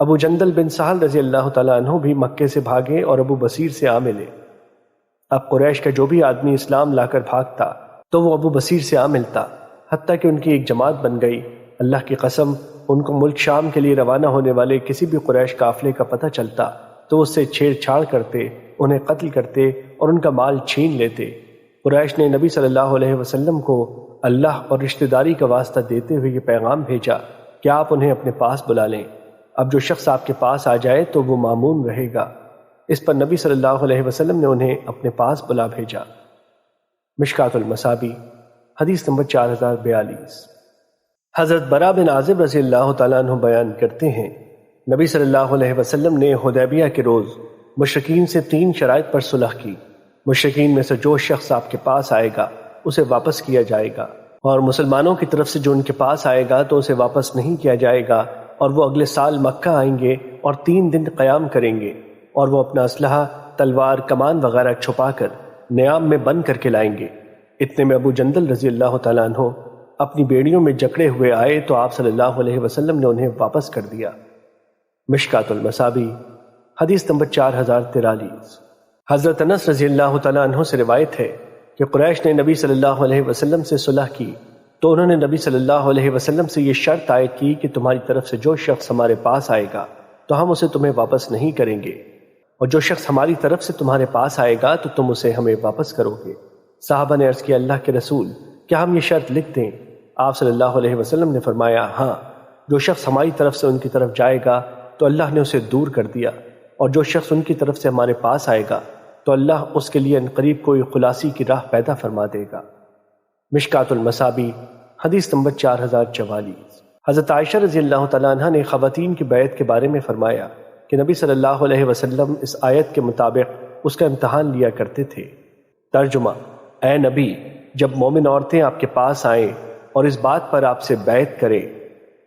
S1: ابو جندل بن سہل رضی اللہ تعالیٰ عنہ بھی مکے سے بھاگے اور ابو بصیر سے آ ملے۔ اب قریش کا جو بھی آدمی اسلام لا کر بھاگتا تو وہ ابو بصیر سے آ ملتا، حتیٰ کہ ان کی ایک جماعت بن گئی۔ اللہ کی قسم ان کو ملک شام کے لیے روانہ ہونے والے کسی بھی قریش قافلے کا پتہ چلتا تو اس سے چھیڑ چھاڑ کرتے، انہیں قتل کرتے اور ان کا مال چھین لیتے۔ قریش نے نبی صلی اللہ علیہ وسلم کو اللہ اور رشتہ داری کا واسطہ دیتے ہوئے یہ پیغام بھیجا کہ آپ انہیں اپنے پاس بلا لیں، اب جو شخص آپ کے پاس آ جائے تو وہ مامون رہے گا۔ اس پر نبی صلی اللہ علیہ وسلم نے انہیں اپنے پاس بلا بھیجا۔ مشکات المصابیح، حدیث نمبر 4042۔ حضرت برا بن عازب رضی اللہ تعالیٰ عنہ بیان کرتے ہیں، نبی صلی اللہ علیہ وسلم نے حدیبیہ کے روز مشرکین سے 3 شرائط پر صلح کی۔ مشرکین میں سے جو شخص آپ کے پاس آئے گا اسے واپس کیا جائے گا، اور مسلمانوں کی طرف سے جو ان کے پاس آئے گا تو اسے واپس نہیں کیا جائے گا، اور وہ اگلے سال مکہ آئیں گے اور 3 دن قیام کریں گے، اور وہ اپنا اسلحہ، تلوار، کمان وغیرہ چھپا کر نیام میں بند کر کے لائیں گے۔ اتنے میں ابو جندل رضی اللہ تعالیٰ عنہ اپنی بیڑیوں میں جکڑے ہوئے آئے تو آپ صلی اللہ علیہ وسلم نے انہیں واپس کر دیا۔ مشکات المصابیح، حدیث نمبر 4043۔ حضرت انس رضی اللہ تعالیٰ عنہ سے روایت ہے کہ قریش نے نبی صلی اللہ علیہ وسلم سے صلح کی تو انہوں نے نبی صلی اللہ علیہ وسلم سے یہ شرط عائد کی کہ تمہاری طرف سے جو شخص ہمارے پاس آئے گا تو ہم اسے تمہیں واپس نہیں کریں گے، اور جو شخص ہماری طرف سے تمہارے پاس آئے گا تو تم اسے ہمیں واپس کرو گے۔ صحابہ نے عرض کیا، اللہ کے رسول، کیا ہم یہ شرط لکھ دیں؟ آپ صلی اللہ علیہ وسلم نے فرمایا، ہاں، جو شخص ہماری طرف سے ان کی طرف جائے گا تو اللہ نے اسے دور کر دیا، اور جو شخص ان کی طرف سے ہمارے پاس آئے گا تو اللہ اس کے لیے عنقریب کوئی خلاصی کی راہ پیدا فرما دے گا۔ مشکات المصابیح، حدیث نمبر 4044۔ حضرت عائشہ رضی اللہ تعالیٰ عنہ نے خواتین کی بیعت کے بارے میں فرمایا کہ نبی صلی اللہ علیہ وسلم اس آیت کے مطابق اس کا امتحان لیا کرتے تھے۔ ترجمہ: اے نبی، جب مومن عورتیں آپ کے پاس آئیں اور اس بات پر آپ سے بیعت کریں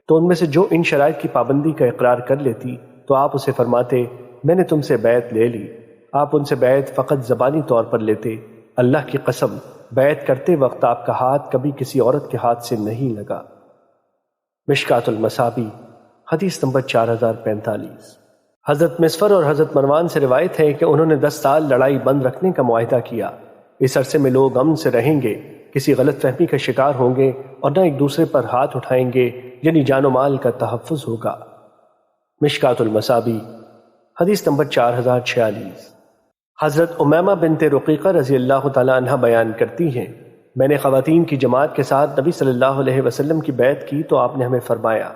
S1: تو ان میں سے جو ان شرائط کی پابندی کا اقرار کر لیتی تو آپ اسے فرماتے، میں نے تم سے بیعت لے لی۔ آپ ان سے بیعت فقط زبانی طور پر لیتے۔ اللہ کی قسم، بیعت کرتے وقت آپ کا ہاتھ کبھی کسی عورت کے ہاتھ سے نہیں لگا۔ مشکات المصابیح، حدیث نمبر 4045۔ حضرت مسفر اور حضرت مروان سے روایت ہے کہ انہوں نے 10 سال لڑائی بند رکھنے کا معاہدہ کیا۔ اس عرصے میں لوگ امن سے رہیں گے، کسی غلط فہمی کا شکار ہوں گے اور نہ ایک دوسرے پر ہاتھ اٹھائیں گے، یعنی جان و مال کا تحفظ ہوگا۔ مشکات المصابیح، حدیث نمبر 4046۔ حضرت امیمہ بنت رقیقہ رضی اللہ تعالیٰ عنہ بیان کرتی ہیں، میں نے خواتین کی جماعت کے ساتھ نبی صلی اللہ علیہ وسلم کی بیعت کی تو آپ نے ہمیں فرمایا،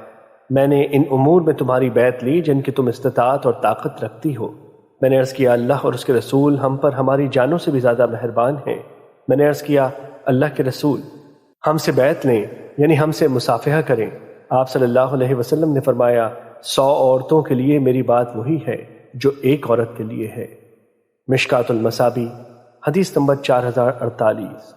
S1: میں نے ان امور میں تمہاری بیعت لی جن کی تم استطاعت اور طاقت رکھتی ہو۔ میں نے عرض کیا اللہ اور اس کے رسول ہم پر ہماری جانوں سے بھی زیادہ مہربان ہیں۔ میں نے عرض کیا اللہ کے رسول ہم سے بیعت لیں، یعنی ہم سے مصافحہ کریں۔ آپ صلی اللہ علیہ وسلم نے فرمایا 100 عورتوں کے لیے میری بات وہی ہے جو ایک عورت کے لیے ہے۔ مشکات المصابی حدیث نمبر 4048۔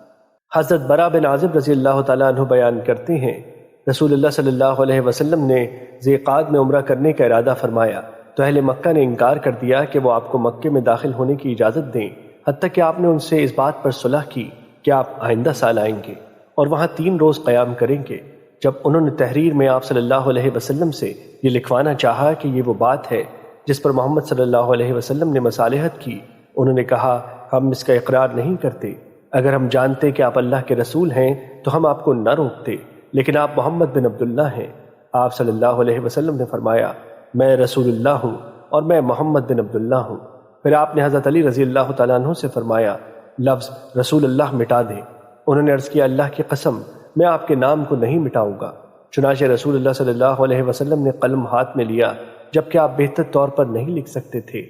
S1: حضرت برا بن عازب رضی اللہ تعالیٰ عنہ بیان کرتے ہیں، رسول اللہ صلی اللہ علیہ وسلم نے ذی قعدہ میں عمرہ کرنے کا ارادہ فرمایا تو اہل مکہ نے انکار کر دیا کہ وہ آپ کو مکے میں داخل ہونے کی اجازت دیں، حتیٰ کہ آپ نے ان سے اس بات پر صلح کی کہ آپ آئندہ سال آئیں گے اور وہاں 3 روز قیام کریں گے۔ جب انہوں نے تحریر میں آپ صلی اللہ علیہ وسلم سے یہ لکھوانا چاہا کہ یہ وہ بات ہے جس پر محمد صلی اللہ علیہ وسلم نے مصالحت کی، انہوں نے کہا ہم اس کا اقرار نہیں کرتے، اگر ہم جانتے کہ آپ اللہ کے رسول ہیں تو ہم آپ کو نہ روکتے، لیکن آپ محمد بن عبداللہ ہیں۔ آپ صلی اللہ علیہ وسلم نے فرمایا میں رسول اللہ ہوں اور میں محمد بن عبداللہ ہوں۔ پھر آپ نے حضرت علی رضی اللہ تعالیٰ عنہ سے فرمایا لفظ رسول اللہ مٹا دیں۔ انہوں نے عرض کیا اللہ کی قسم میں آپ کے نام کو نہیں مٹاؤں گا۔ چنانچہ رسول اللہ صلی اللہ علیہ وسلم نے قلم ہاتھ میں لیا جبکہ آپ بہتر طور پر نہیں لکھ سکتے تھے۔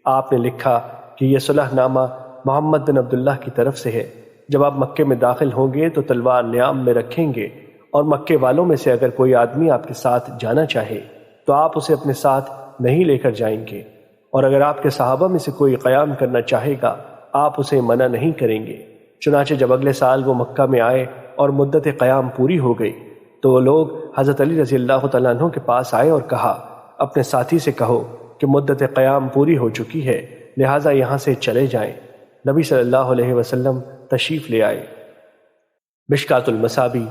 S1: آپ نے لکھا کہ یہ صلح نامہ محمد بن عبداللہ کی طرف سے ہے، جب آپ مکے میں داخل ہوں گے تو تلوار نیام میں رکھیں گے، اور مکے والوں میں سے اگر کوئی آدمی آپ کے ساتھ جانا چاہے تو آپ اسے اپنے ساتھ نہیں لے کر جائیں گے، اور اگر آپ کے صحابہ میں سے کوئی قیام کرنا چاہے گا آپ اسے منع نہیں کریں گے۔ چنانچہ جب اگلے سال وہ مکہ میں آئے اور مدت قیام پوری ہو گئی تو وہ لوگ حضرت علی رضی اللہ تعالیٰ عنہ کے پاس آئے اور کہا اپنے ساتھی سے کہو کہ مدت قیام پوری ہو چکی ہے، لہٰذا یہاں سے چلے جائیں۔ نبی صلی اللہ علیہ وسلم تشریف لے آئے۔ مشکات المصابی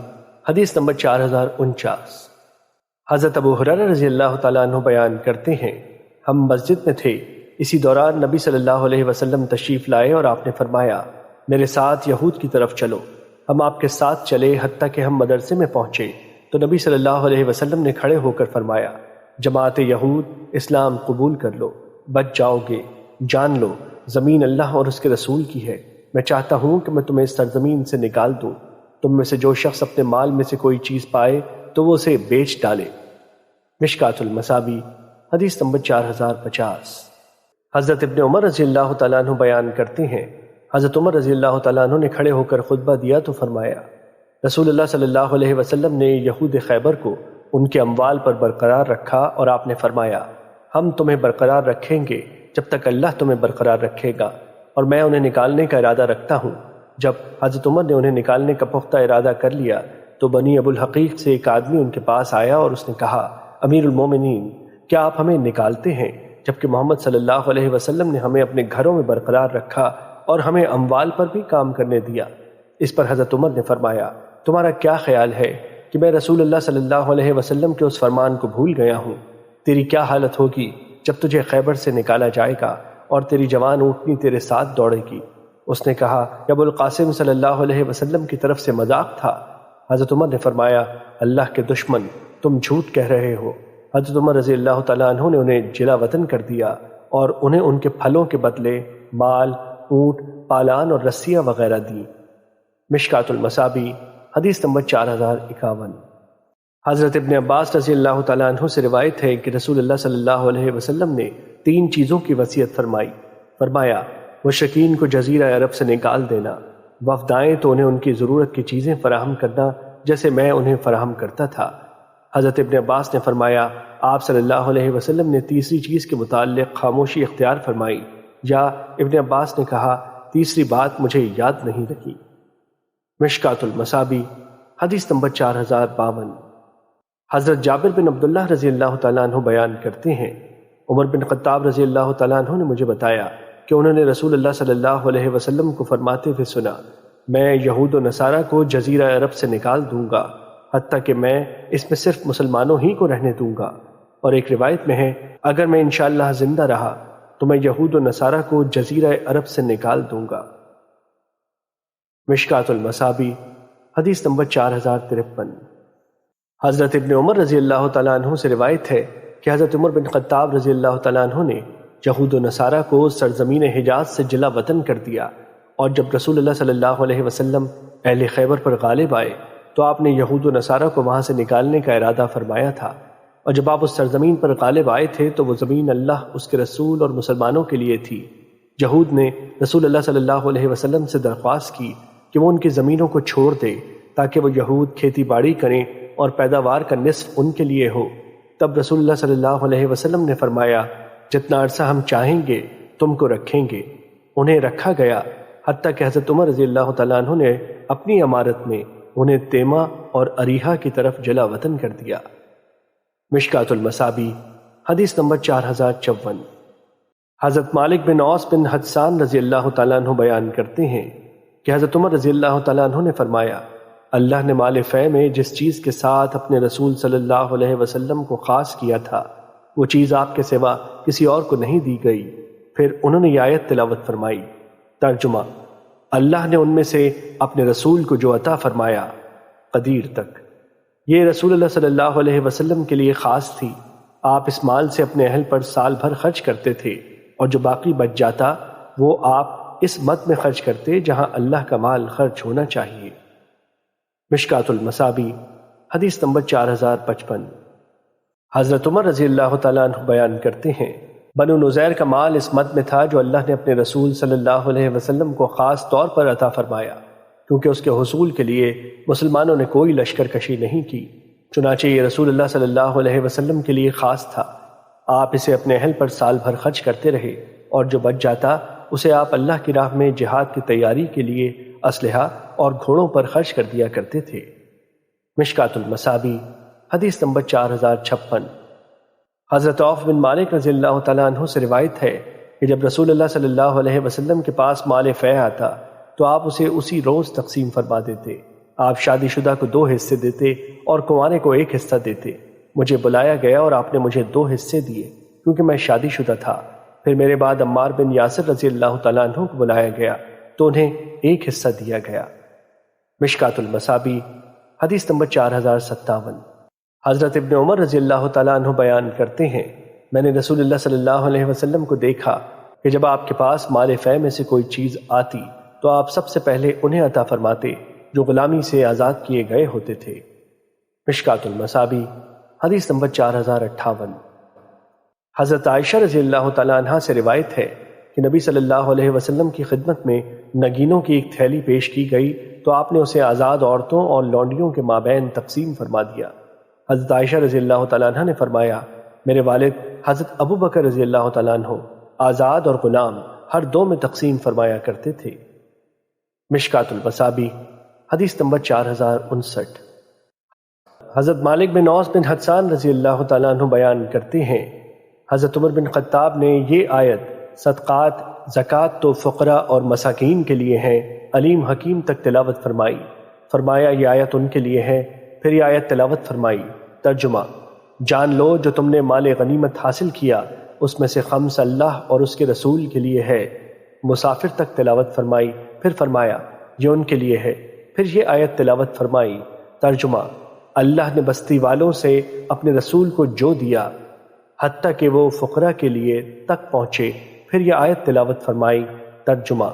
S1: حدیث نمبر 4049۔ حضرت ابو ہریرہ رضی اللہ تعالیٰ عنہ بیان کرتے ہیں، ہم مسجد میں تھے، اسی دوران نبی صلی اللہ علیہ وسلم تشریف لائے اور آپ نے فرمایا میرے ساتھ یہود کی طرف چلو۔ ہم آپ کے ساتھ چلے حتیٰ کہ ہم مدرسے میں پہنچے تو نبی صلی اللہ علیہ وسلم نے کھڑے ہو کر فرمایا جماعت یہود اسلام قبول کر لو، بچ جاؤ گے، جان لو زمین اللہ اور اس کے رسول کی ہے۔ میں چاہتا ہوں کہ میں تمہیں اس سرزمین سے نکال دوں، تم میں سے جو شخص اپنے مال میں سے کوئی چیز پائے تو وہ اسے بیچ ڈالے۔ مشکات المصابی حدیث نمبر 4050۔ حضرت ابن عمر رضی اللہ تعالیٰ عنہ بیان کرتے ہیں، حضرت عمر رضی اللہ تعالیٰ عنہ نے کھڑے ہو کر خطبہ دیا تو فرمایا رسول اللہ صلی اللہ علیہ وسلم نے یہود خیبر کو ان کے اموال پر برقرار رکھا اور آپ نے فرمایا ہم تمہیں برقرار رکھیں گے جب تک اللہ تمہیں برقرار رکھے گا، اور میں انہیں نکالنے کا ارادہ رکھتا ہوں۔ جب حضرت عمر نے انہیں نکالنے کا پختہ ارادہ کر لیا تو بنی ابو الحقیق سے ایک آدمی ان کے پاس آیا اور اس نے کہا امیر المومنین کیا آپ ہمیں نکالتے ہیں جبکہ محمد صلی اللہ علیہ وسلم نے ہمیں اپنے گھروں میں برقرار رکھا اور ہمیں اموال پر بھی کام کرنے دیا؟ اس پر حضرت عمر نے فرمایا تمہارا کیا خیال ہے کہ میں رسول اللہ صلی اللہ علیہ وسلم کے اس فرمان کو بھول گیا ہوں؟ تیری کیا حالت ہوگی جب تجھے خیبر سے نکالا جائے گا اور تیری جوان اونٹنی تیرے ساتھ دوڑے گی؟ اس نے کہا کہ ابو القاسم صلی اللہ علیہ وسلم کی طرف سے مذاق تھا۔ حضرت عمر نے فرمایا اللہ کے دشمن تم جھوٹ کہہ رہے ہو۔ حضرت عمر رضی اللہ تعالیٰ عنہ نے انہیں جلا وطن کر دیا اور انہیں ان کے پھلوں کے بدلے مال، اونٹ، پالان اور رسیاں وغیرہ دی۔ مشکات المصابی حدیث نمبر 4051۔ حضرت ابن عباس رضی اللہ تعالیٰ عنہ سے روایت ہے کہ رسول اللہ صلی اللہ علیہ وسلم نے 3 چیزوں کی وصیت فرمایا مشرکین کو جزیرہ عرب سے نکال دینا، وفد آئیں تو انہیں ان کی ضرورت کی چیزیں فراہم کرنا جیسے میں انہیں فراہم کرتا تھا۔ حضرت ابن عباس نے فرمایا آپ صلی اللہ علیہ وسلم نے تیسری چیز کے متعلق خاموشی اختیار فرمائی، یا ابن عباس نے کہا تیسری بات مجھے یاد نہیں رہی۔ مشکات المصابی حدیث نمبر 4052۔ حضرت جابر بن عبداللہ رضی اللہ تعالیٰ عنہ بیان کرتے ہیں عمر بن خطاب رضی اللہ تعالیٰ عنہ نے مجھے بتایا کہ انہوں نے رسول اللہ صلی اللہ علیہ وسلم کو فرماتے ہوئے سنا میں یہود و نصارہ کو جزیرہ عرب سے نکال دوں گا، حتیٰ کہ میں اس میں صرف مسلمانوں ہی کو رہنے دوں گا، اور ایک روایت میں ہے اگر میں انشاءاللہ زندہ رہا تو میں یہود و نصارہ کو جزیرہ عرب سے نکال دوں گا۔ مشکات المصابی حدیث نمبر 4053۔ حضرت ابن عمر رضی اللہ تعالیٰ عنہ سے روایت ہے کہ حضرت عمر بن خطاب رضی اللہ تعالیٰ عنہ نے یہود و نصارہ کو سرزمین حجاز سے جلا وطن کر دیا، اور جب رسول اللہ صلی اللہ علیہ وسلم اہل خیبر پر غالب آئے تو آپ نے یہود و نصارہ کو وہاں سے نکالنے کا ارادہ فرمایا تھا، اور جب آپ اس سرزمین پر غالب آئے تھے تو وہ زمین اللہ، اس کے رسول اور مسلمانوں کے لیے تھی۔ یہود نے رسول اللہ صلی اللہ علیہ وسلم سے درخواست کی کہ وہ ان کی زمینوں کو چھوڑ دے تاکہ وہ یہود کھیتی باڑی کریں اور پیداوار کا نصف ان کے لیے ہو۔ تب رسول اللہ صلی اللہ علیہ وسلم نے فرمایا، جتنا عرصہ ہم چاہیں گے تم کو رکھیں گے۔ انہیں رکھا گیا حتیٰ کہ حضرت عمر رضی اللہ تعالیٰ عنہ نے اپنی امارت میں انہیں تیمہ اور اریحہ کی طرف جلا وطن کر دیا۔ مشکات المصابیح حدیث نمبر 4054۔ حضرت مالک بن عوص بن حدثان رضی اللہ تعالیٰ عنہ بیان کرتے ہیں کہ حضرت عمر رضی اللہ تعالیٰ عنہ نے فرمایا، اللہ نے مال فے میں جس چیز کے ساتھ اپنے رسول صلی اللہ علیہ وسلم کو خاص کیا تھا وہ چیز آپ کے سوا کسی اور کو نہیں دی گئی۔ پھر انہوں نے یہ آیت تلاوت فرمائی۔ ترجمہ: اللہ نے ان میں سے اپنے رسول کو جو عطا فرمایا قدیر تک، یہ رسول اللہ صلی اللہ علیہ وسلم کے لیے خاص تھی۔ آپ اس مال سے اپنے اہل پر سال بھر خرچ کرتے تھے، اور جو باقی بچ جاتا وہ آپ اس مت میں خرچ کرتے جہاں اللہ کا مال خرچ ہونا چاہیے۔ مشکات المصابیح حدیث نمبر 4055۔ حضرت عمر رضی اللہ تعالیٰ عنہ بیان کرتے ہیں، بنو نذیر کا مال اس مد میں تھا جو اللہ نے اپنے رسول صلی اللہ علیہ وسلم کو خاص طور پر عطا فرمایا، کیونکہ اس کے حصول کے لیے مسلمانوں نے کوئی لشکر کشی نہیں کی، چنانچہ یہ رسول اللہ صلی اللہ علیہ وسلم کے لیے خاص تھا۔ آپ اسے اپنے اہل پر سال بھر خرچ کرتے رہے، اور جو بچ جاتا اسے آپ اللہ کی راہ میں جہاد کی تیاری کے لیے اسلحہ اور گھوڑوں پر خرچ کر دیا کرتے تھے۔ مشکات المصابیح حدیث نمبر 4056۔ حضرت عوف بن مالک رضی اللہ تعالیٰ عنہ سے روایت ہے کہ جب رسول اللہ صلی اللہ علیہ وسلم کے پاس مال فے آتا تو آپ اسے اسی روز تقسیم فرما دیتے۔ آپ شادی شدہ کو 2 حصے دیتے اور کنوارے کو 1 حصہ دیتے۔ مجھے بلایا گیا اور آپ نے مجھے 2 حصے دیے کیونکہ میں شادی شدہ تھا۔ پھر میرے بعد عمار بن یاسر رضی اللہ تعالیٰ عنہ کو بلایا گیا تو انہیں 1 حصہ دیا گیا۔ مشکات المصابیح حدیث نمبر 4057۔ حضرت ابن عمر رضی اللہ تعالیٰ عنہ بیان کرتے ہیں، میں نے رسول اللہ صلی اللہ علیہ وسلم کو دیکھا کہ جب آپ کے پاس مال فے میں سے کوئی چیز آتی تو آپ سب سے پہلے انہیں عطا فرماتے جو غلامی سے آزاد کیے گئے ہوتے تھے۔ مشکات المصابیح حدیث نمبر 4058۔ حضرت عائشہ رضی اللہ تعالیٰ عنہ سے روایت ہے کہ نبی صلی اللہ علیہ وسلم کی خدمت میں نگینوں کی ایک تھیلی پیش کی گئی تو آپ نے اسے آزاد عورتوں اور لونڈیوں کے مابین تقسیم فرما دیا۔ حضرت عائشہ رضی اللہ تعالیٰ عنہ نے فرمایا، میرے والد حضرت ابو بکر رضی اللہ تعالیٰ عنہ آزاد اور غلام ہر 2 میں تقسیم فرمایا کرتے تھے۔ مشکات المصابیح حدیث نمبر 4059۔ حضرت مالک بن عوص بن حدثان رضی اللہ تعالیٰ عنہ بیان کرتے ہیں، حضرت عمر بن خطاب نے یہ آیت صدقات، زکوٰۃ تو فقراء اور مساکین کے لیے ہیں، علیم حکیم تک تلاوت فرمائی۔ فرمایا یہ آیت ان کے لیے ہے۔ پھر یہ آیت تلاوت فرمائی۔ ترجمہ: جان لو جو تم نے مال غنیمت حاصل کیا اس میں سے خمس اللہ اور اس کے رسول کے لیے ہے۔ مسافر تک تلاوت فرمائی۔ پھر فرمایا یہ ان کے لیے ہے۔ پھر یہ آیت تلاوت فرمائی۔ ترجمہ: اللہ نے بستی والوں سے اپنے رسول کو جو دیا حتیٰ کہ وہ فقراء کے لیے تک پہنچے۔ پھر یہ آیت تلاوت فرمائی۔ ترجمہ: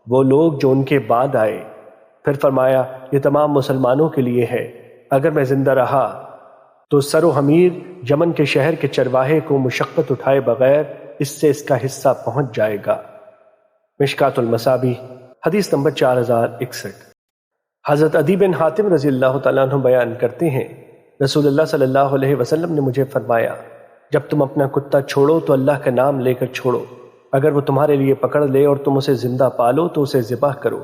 S1: وہ لوگ جو ان کے بعد آئے۔ پھر فرمایا یہ تمام مسلمانوں کے لیے ہے۔ اگر میں زندہ رہا تو سر و حمیر یمن کے شہر کے چرواہے کو مشقت اٹھائے بغیر اس سے اس کا حصہ پہنچ جائے گا۔ مشکات المصابیح حدیث نمبر 4061۔ حضرت عدی بن حاتم رضی اللہ تعالیٰ عنہ بیان کرتے ہیں، رسول اللہ صلی اللہ علیہ وسلم نے مجھے فرمایا، جب تم اپنا کتا چھوڑو تو اللہ کا نام لے کر چھوڑو۔ اگر وہ تمہارے لیے پکڑ لے اور تم اسے زندہ پالو تو اسے ذبح کرو۔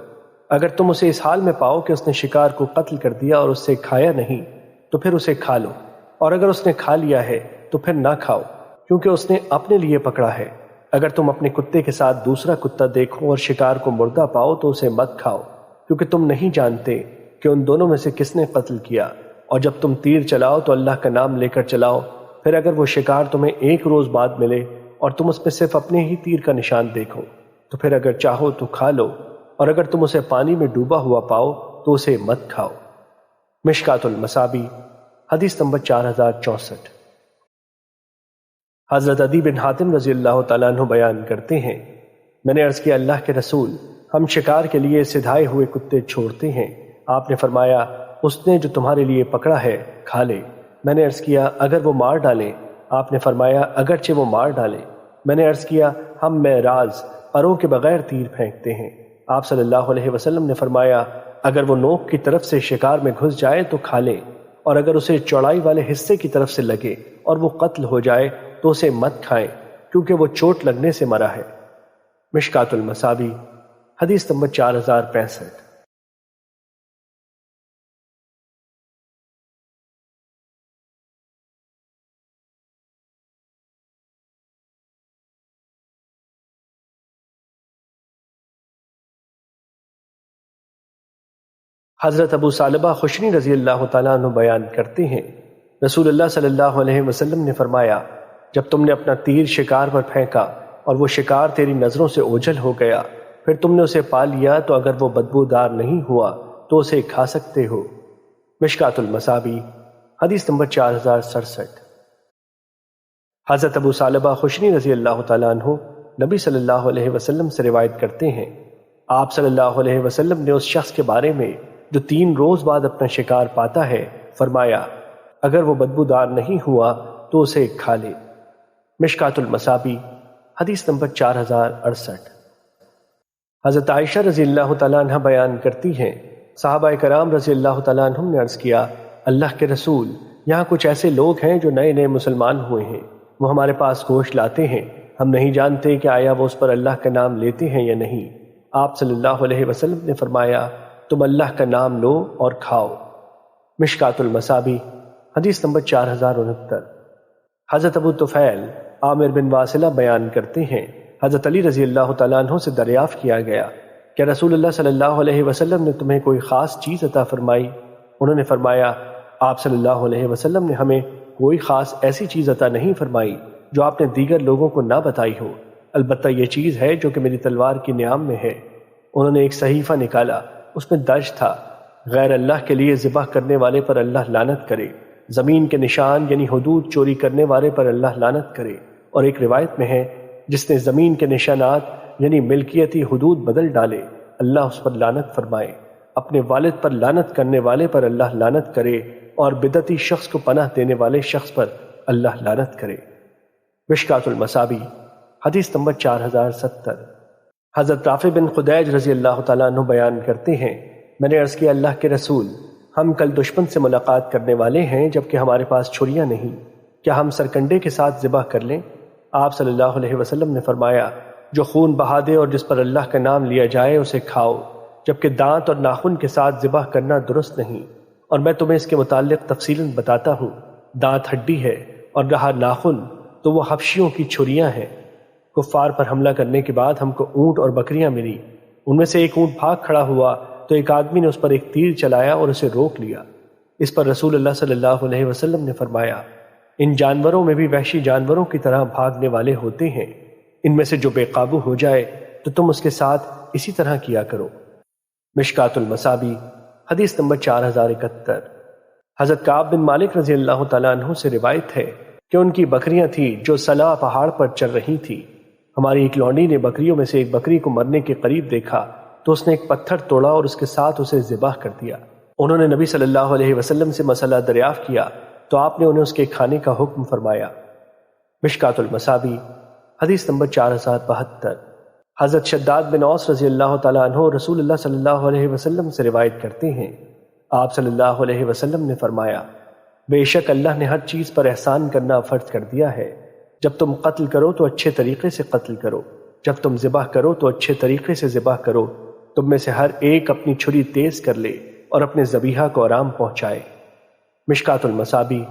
S1: اگر تم اسے اس حال میں پاؤ کہ اس نے شکار کو قتل کر دیا اور اس سے کھایا نہیں تو پھر اسے کھا لو، اور اگر اس نے کھا لیا ہے تو پھر نہ کھاؤ، کیونکہ اس نے اپنے لیے پکڑا ہے۔ اگر تم اپنے کتے کے ساتھ دوسرا کتا دیکھو اور شکار کو مردہ پاؤ تو اسے مت کھاؤ، کیونکہ تم نہیں جانتے کہ ان دونوں میں سے کس نے قتل کیا۔ اور جب تم تیر چلاؤ تو اللہ کا نام لے کر چلاؤ۔ پھر اگر وہ شکار تمہیں 1 روز بعد ملے اور تم اس میں صرف اپنے ہی تیر کا نشان دیکھو تو پھر اگر چاہو تو کھا لو، اور اگر تم اسے پانی میں ڈوبا ہوا پاؤ تو اسے مت کھاؤ۔ مشکات المصابیح حدیث نمبر 4064۔ حضرت عدی بن حاتم رضی اللہ تعالیٰ عنہ بیان کرتے ہیں، میں نے عرض کیا اللہ کے رسول، ہم شکار کے لیے سدھائے ہوئے کتے چھوڑتے ہیں۔ آپ نے فرمایا اس نے جو تمہارے لیے پکڑا ہے کھا لے۔ میں نے عرض کیا اگر وہ مار ڈالیں؟ آپ نے فرمایا اگرچہ وہ مار ڈالیں۔ میں نے عرض کیا ہم معراج پروں کے بغیر تیر پھینکتے ہیں۔ آپ صلی اللہ علیہ وسلم نے فرمایا اگر وہ نوک کی طرف سے شکار میں گھس جائے تو کھا لیں، اور اگر اسے چوڑائی والے حصے کی طرف سے لگے اور وہ قتل ہو جائے تو اسے مت کھائیں، کیونکہ وہ چوٹ لگنے سے مرا ہے۔ مشکات المصابیح حدیث نمبر 4065۔ حضرت ابو ثعلبہ خشنی رضی اللہ تعالیٰ عنہ بیان کرتے ہیں، رسول اللہ صلی اللہ علیہ وسلم نے فرمایا جب تم نے اپنا تیر شکار پر پھینکا اور وہ شکار تیری نظروں سے اوجھل ہو گیا، پھر تم نے اسے پا لیا تو اگر وہ بدبودار نہیں ہوا تو اسے کھا سکتے ہو۔ مشکات المصابیح حدیث نمبر 4067۔ حضرت ابو ثعلبہ خشنی رضی اللہ تعالیٰ عنہ نبی صلی اللہ علیہ وسلم سے روایت کرتے ہیں، آپ صلی اللہ علیہ وسلم نے اس شخص کے بارے میں جو 3 روز بعد اپنا شکار پاتا ہے فرمایا اگر وہ بدبودار نہیں ہوا تو اسے کھا لے۔ مشکات المصابیح حدیث نمبر 4068۔ حضرت عائشہ رضی اللہ تعالیٰ عنہ بیان کرتی ہیں، صحابہ کرام رضی اللہ تعالیٰ عنہم نے عرض کیا اللہ کے رسول، یہاں کچھ ایسے لوگ ہیں جو نئے نئے مسلمان ہوئے ہیں، وہ ہمارے پاس گوشت لاتے ہیں، ہم نہیں جانتے کہ آیا وہ اس پر اللہ کا نام لیتے ہیں یا نہیں۔ آپ صلی اللہ علیہ وسلم نے فرمایا تم اللہ کا نام لو اور کھاؤ۔ مشکات المصابیح حدیث نمبر 4069۔ حضرت ابو طفیل عامر بن واصلہ بیان کرتے ہیں، حضرت علی رضی اللہ تعالیٰ عنہ سے دریافت کیا گیا کہ رسول اللہ صلی اللہ علیہ وسلم نے تمہیں کوئی خاص چیز عطا فرمائی؟ انہوں نے فرمایا آپ صلی اللہ علیہ وسلم نے ہمیں کوئی خاص ایسی چیز عطا نہیں فرمائی جو آپ نے دیگر لوگوں کو نہ بتائی ہو، البتہ یہ چیز ہے جو کہ میری تلوار کی نیام میں ہے۔ انہوں نے ایک صحیفہ نکالا، اس میں درج تھا غیر اللہ کے لیے ذبح کرنے والے پر اللہ لعنت کرے، زمین کے نشان یعنی حدود چوری کرنے والے پر اللہ لعنت کرے، اور ایک روایت میں ہے جس نے زمین کے نشانات یعنی ملکیتی حدود بدل ڈالے اللہ اس پر لعنت فرمائے، اپنے والد پر لعنت کرنے والے پر اللہ لعنت کرے، اور بدعتی شخص کو پناہ دینے والے شخص پر اللہ لعنت کرے۔ مشکات المصابیح حدیث نمبر 4070۔ حضرت رافع بن خدیج رضی اللہ تعالیٰ عنہ بیان کرتے ہیں، میں نے عرض کیا اللہ کے رسول، ہم کل دشمن سے ملاقات کرنے والے ہیں جبکہ ہمارے پاس چھریاں نہیں، کیا ہم سرکنڈے کے ساتھ ذبح کر لیں؟ آپ صلی اللہ علیہ وسلم نے فرمایا جو خون بہا دے اور جس پر اللہ کا نام لیا جائے اسے کھاؤ، جبکہ دانت اور ناخن کے ساتھ ذبح کرنا درست نہیں۔ اور میں تمہیں اس کے متعلق تفصیلاً بتاتا ہوں، دانت ہڈی ہے اور رہا ناخن تو وہ حبشیوں کی چھریاں ہیں۔ کفار پر حملہ کرنے کے بعد ہم کو اونٹ اور بکریاں ملی، ان میں سے ایک اونٹ بھاگ کھڑا ہوا تو ایک آدمی نے اس پر ایک تیر چلایا اور اسے روک لیا۔ اس پر رسول اللہ صلی اللہ علیہ وسلم نے فرمایا ان جانوروں میں بھی وحشی جانوروں کی طرح بھاگنے والے ہوتے ہیں، ان میں سے جو بے قابو ہو جائے تو تم اس کے ساتھ اسی طرح کیا کرو۔ مشکات المصابیح حدیث نمبر 4071۔ حضرت کعب بن مالک رضی اللہ تعالیٰ عنہ سے روایت ہے کہ ان کی بکریاں تھیں جو صلا پہاڑ پر چل رہی تھی۔ ہماری ایک لونڈی نے بکریوں میں سے ایک بکری کو مرنے کے قریب دیکھا تو اس نے ایک پتھر توڑا اور اس کے ساتھ اسے ذبح کر دیا۔ انہوں نے نبی صلی اللہ علیہ وسلم سے مسئلہ دریافت کیا تو آپ نے انہیں اس کے کھانے کا حکم فرمایا۔ مشکات المصابیح حدیث نمبر 4072۔ حضرت شداد بن اوس رضی اللہ تعالیٰ عنہ رسول اللہ صلی اللہ علیہ وسلم سے روایت کرتے ہیں، آپ صلی اللہ علیہ وسلم نے فرمایا بے شک اللہ نے ہر چیز پر احسان کرنا فرض کر دیا ہے، جب تم قتل کرو تو اچھے طریقے سے قتل کرو، جب تم ذبح کرو تو اچھے طریقے سے ذبح کرو، تم میں سے ہر ایک اپنی چھری تیز کر لے اور اپنے ذبیحہ کو آرام پہنچائے۔ مشکات المصابیح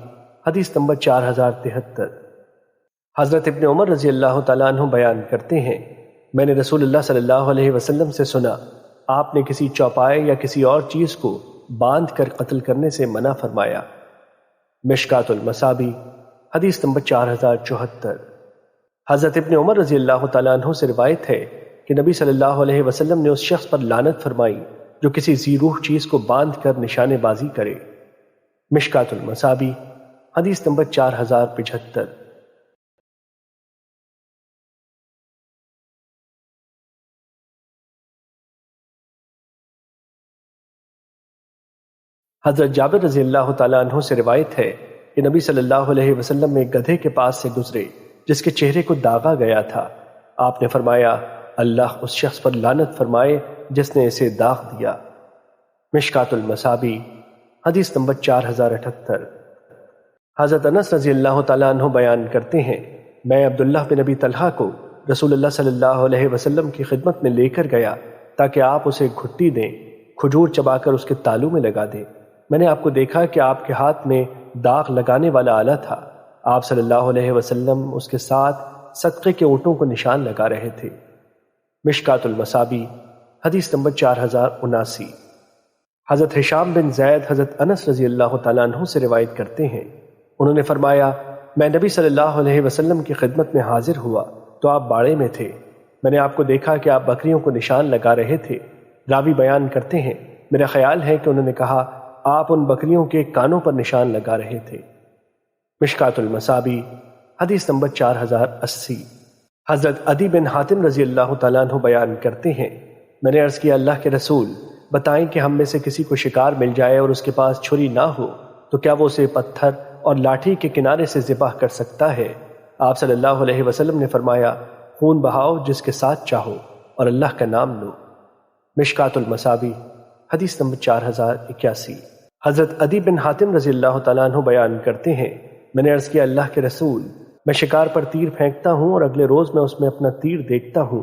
S1: حدیث نمبر 4073۔ حضرت ابن عمر رضی اللہ تعالیٰ عنہ بیان کرتے ہیں، میں نے رسول اللہ صلی اللہ علیہ وسلم سے سنا آپ نے کسی چوپائے یا کسی اور چیز کو باندھ کر قتل کرنے سے منع فرمایا۔ مشکات المصابیح حدیث نمبر 4074۔ حضرت ابن عمر رضی اللہ تعالیٰ عنہ سے روایت ہے کہ نبی صلی اللہ علیہ وسلم نے اس شخص پر لعنت فرمائی جو کسی ذی روح چیز کو باندھ کر نشانے بازی کرے۔ مشکات المصابیح حدیث نمبر 4075۔ حضرت جابر رضی اللہ تعالیٰ عنہ سے روایت ہے کہ نبی صلی اللہ علیہ وسلم ایک گدھے کے پاس سے گزرے جس کے چہرے کو داغا گیا تھا۔ آپ نے فرمایا، اللہ اس شخص پر لعنت فرمائے جس نے اسے داغ دیا۔ مشکات المصابیح حدیث نمبر 4078۔ حضرت انس رضی اللہ تعالیٰ عنہ بیان کرتے ہیں، میں عبداللہ بن ابی طلحہ کو رسول اللہ صلی اللہ علیہ وسلم کی خدمت میں لے کر گیا تاکہ آپ اسے گھٹی دیں، کھجور چبا کر اس کے تالو میں لگا دیں۔ میں نے آپ کو دیکھا کہ آپ کے ہاتھ میں داغ لگانے والا آلہ تھا۔ آپ صلی اللہ علیہ وسلم اس کے ساتھ صدقے کے اونٹوں کو نشان لگا رہے تھے۔ مشکات المصابیح حدیث نمبر 4079۔ حضرت ہشام بن زید حضرت انس رضی اللہ تعالیٰ عنہ سے روایت کرتے ہیں، انہوں نے فرمایا، میں نبی صلی اللہ علیہ وسلم کی خدمت میں حاضر ہوا تو آپ باڑے میں تھے۔ میں نے آپ کو دیکھا کہ آپ بکریوں کو نشان لگا رہے تھے۔ راوی بیان کرتے ہیں، میرا خیال ہے کہ انہوں نے کہا آپ ان بکریوں کے کانوں پر نشان لگا رہے تھے۔ مشکات المصابیح حدیث نمبر 4080۔ حضرت عدی بن حاتم رضی اللہ تعالیٰ عنہ بیان کرتے ہیں، میں نے عرض کیا، اللہ کے رسول، بتائیں کہ ہم میں سے کسی کو شکار مل جائے اور اس کے پاس چھری نہ ہو تو کیا وہ اسے پتھر اور لاٹھی کے کنارے سے ذبح کر سکتا ہے؟ آپ صلی اللہ علیہ وسلم نے فرمایا، خون بہاؤ جس کے ساتھ چاہو اور اللہ کا نام لو۔ مشکات المصابیح حدیث نمبر 4081۔ حضرت عدی بن حاتم رضی اللہ تعالیٰ عنہ بیان کرتے ہیں، میں نے عرض کیا، اللہ کے رسول، میں شکار پر تیر پھینکتا ہوں اور اگلے روز میں اس میں اپنا تیر دیکھتا ہوں۔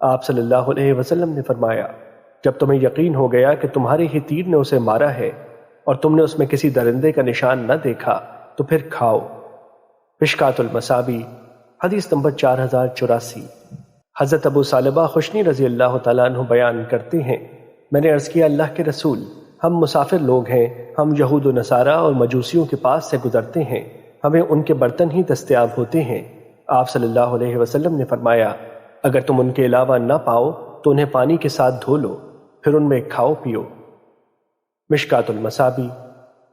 S1: آپ صلی اللہ علیہ وسلم نے فرمایا، جب تمہیں یقین ہو گیا کہ تمہارے ہی تیر نے اسے مارا ہے اور تم نے اس میں کسی درندے کا نشان نہ دیکھا تو پھر کھاؤ۔ مشکات المصابیح حدیث نمبر 4084۔ حضرت ابو ثعلبہ خشنی رضی اللہ تعالیٰ عنہ بیان کرتے ہیں، میں نے عرض کیا، اللہ کے رسول، ہم مسافر لوگ ہیں، ہم یہود و نصارہ اور مجوسیوں کے پاس سے گزرتے ہیں، ہمیں ان کے برتن ہی دستیاب ہوتے ہیں۔ آپ صلی اللہ علیہ وسلم نے فرمایا، اگر تم ان کے علاوہ نہ پاؤ تو انہیں پانی کے ساتھ دھو لو، پھر ان میں کھاؤ پیو۔ مشکات المصابیح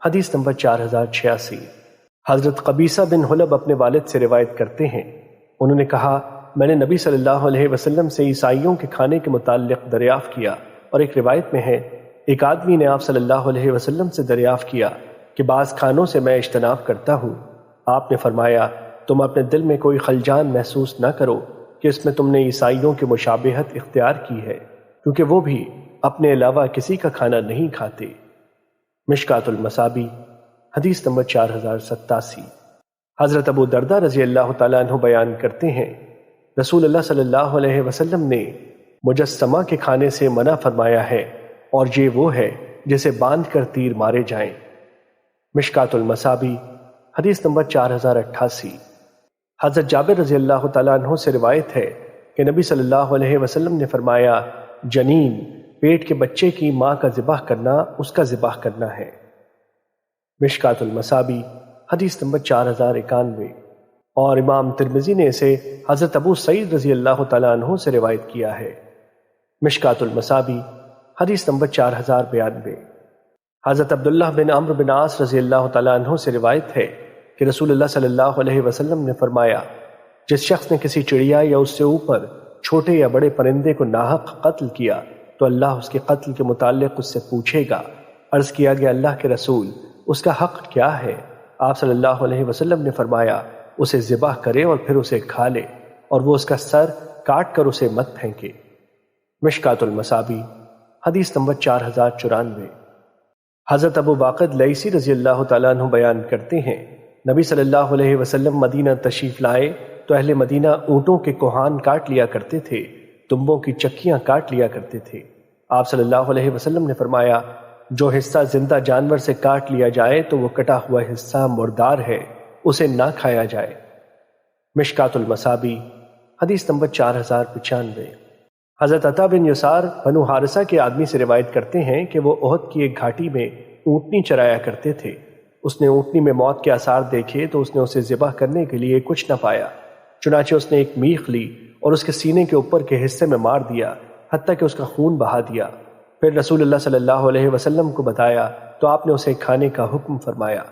S1: حدیث نمبر 4086۔ حضرت قبیصہ بن حلب اپنے والد سے روایت کرتے ہیں، انہوں نے کہا، میں نے نبی صلی اللہ علیہ وسلم سے عیسائیوں کے کھانے کے متعلق دریافت کیا، اور ایک روایت میں ہے، ایک آدمی نے آپ صلی اللہ علیہ وسلم سے دریافت کیا کہ بعض کھانوں سے میں اجتناب کرتا ہوں۔ آپ نے فرمایا، تم اپنے دل میں کوئی خلجان محسوس نہ کرو کہ اس میں تم نے عیسائیوں کی مشابہت اختیار کی ہے، کیونکہ وہ بھی اپنے علاوہ کسی کا کھانا نہیں کھاتے۔ مشکات المصابیح حدیث نمبر 4087۔ حضرت ابو دردہ رضی اللہ تعالیٰ عنہ بیان کرتے ہیں، رسول اللہ صلی اللہ علیہ وسلم نے مجسمہ کے کھانے سے منع فرمایا ہے، اور یہ وہ ہے جسے باندھ کر تیر مارے جائیں۔ مشکات المصابیح حدیث نمبر 4088۔ حضرت جابر رضی اللہ تعالیٰ عنہ سے روایت ہے کہ نبی صلی اللہ علیہ وسلم نے فرمایا، جنین پیٹ کے بچے کی ماں کا ذبح کرنا اس کا ذبح کرنا ہے۔ مشکات المصابیح حدیث نمبر 4091۔ اور امام ترمذی نے اسے حضرت ابو سعید رضی اللہ تعالیٰ عنہ سے روایت کیا ہے۔ مشکات المصابیح حدیث نمبر 4092۔ حضرت عبداللہ بن عمرو بن عاص رضی اللہ تعالیٰ عنہ سے روایت ہے کہ رسول اللہ صلی اللہ علیہ وسلم نے فرمایا، جس شخص نے کسی چڑیا یا اس سے اوپر چھوٹے یا بڑے پرندے کو ناحق قتل کیا تو اللہ اس کے قتل کے متعلق اس سے پوچھے گا۔ عرض کیا گیا، اللہ کے رسول، اس کا حق کیا ہے؟ آپ صلی اللہ علیہ وسلم نے فرمایا، اسے ذبح کرے اور پھر اسے کھا لے، اور وہ اس کا سر کاٹ کر اسے مت پھینکے۔ مشکات المصابیح حدیث نمبر 4094۔ حضرت ابو باقر لیثی رضی اللہ تعالیٰ عنہ بیان کرتے ہیں، نبی صلی اللہ علیہ وسلم مدینہ تشریف لائے تو اہل مدینہ اونٹوں کے کوہان کاٹ لیا کرتے تھے، تنبوں کی چکیاں کاٹ لیا کرتے تھے۔ آپ صلی اللہ علیہ وسلم نے فرمایا، جو حصہ زندہ جانور سے کاٹ لیا جائے تو وہ کٹا ہوا حصہ مردار ہے، اسے نہ کھایا جائے۔ مشکات المصابیح حدیث نمبر 4095۔ حضرت عطا بن یسار بنو حارثہ کے آدمی سے روایت کرتے ہیں کہ وہ احد کی ایک گھاٹی میں اونٹنی چرایا کرتے تھے۔ اس نے اونٹنی میں موت کے آثار دیکھے تو اس نے اسے ذبح کرنے کے لیے کچھ نہ پایا، چنانچہ اس نے ایک میخ لی اور اس کے سینے کے اوپر کے حصے میں مار دیا، حتیٰ کہ اس کا خون بہا دیا۔ پھر رسول اللہ صلی اللہ علیہ وسلم کو بتایا تو آپ نے اسے کھانے کا حکم فرمایا،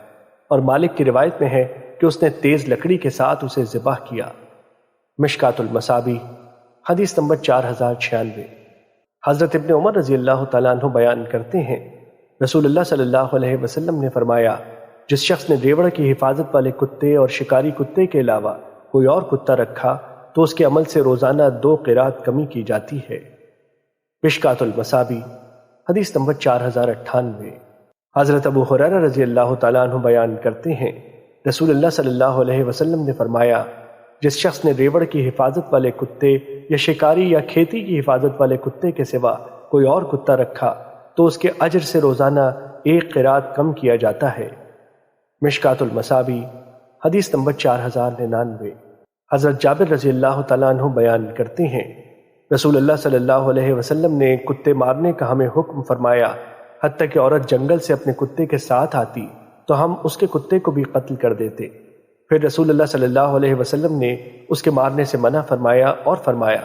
S1: اور مالک کی روایت میں ہے کہ اس نے تیز لکڑی کے ساتھ اسے ذبح کیا۔ مشکات المصابیح حدیث نمبر 4096۔ حضرت ابن عمر رضی اللہ تعالیٰ عنہ بیان کرتے ہیں، رسول اللہ صلی اللہ علیہ وسلم نے فرمایا، جس شخص نے ریوڑ کی حفاظت والے کتے اور شکاری کتے کے علاوہ کوئی اور کتا رکھا تو اس کے عمل سے روزانہ 2 قرات کمی کی جاتی ہے۔ مشکات المصابیح حدیث نمبر 4098۔ حضرت ابو ہریرہ رضی اللہ تعالیٰ عنہ بیان کرتے ہیں، رسول اللہ صلی اللہ علیہ وسلم نے فرمایا، جس شخص نے ریوڑ کی حفاظت والے کتے یا شکاری یا کھیتی کی حفاظت والے کتے کے سوا کوئی اور کتا رکھا تو اس کے اجر سے روزانہ 1 قرات کم کیا جاتا ہے۔ مشکات المصابیح حدیث نمبر 4099۔ حضرت جابر رضی اللہ تعالیٰ عنہ بیان کرتے ہیں، رسول اللہ صلی اللہ علیہ وسلم نے کتے مارنے کا ہمیں حکم فرمایا، حتیٰ کہ عورت جنگل سے اپنے کتے کے ساتھ آتی تو ہم اس کے کتے کو بھی قتل کر دیتے۔ پھر رسول اللہ صلی اللہ علیہ وسلم نے اس کے مارنے سے منع فرمایا اور فرمایا،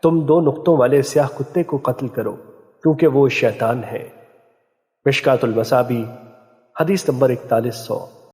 S1: تم 2 نقطوں والے سیاہ کتے کو قتل کرو کیونکہ وہ شیطان ہے۔ مشکات المصابیح حدیث نمبر 4100۔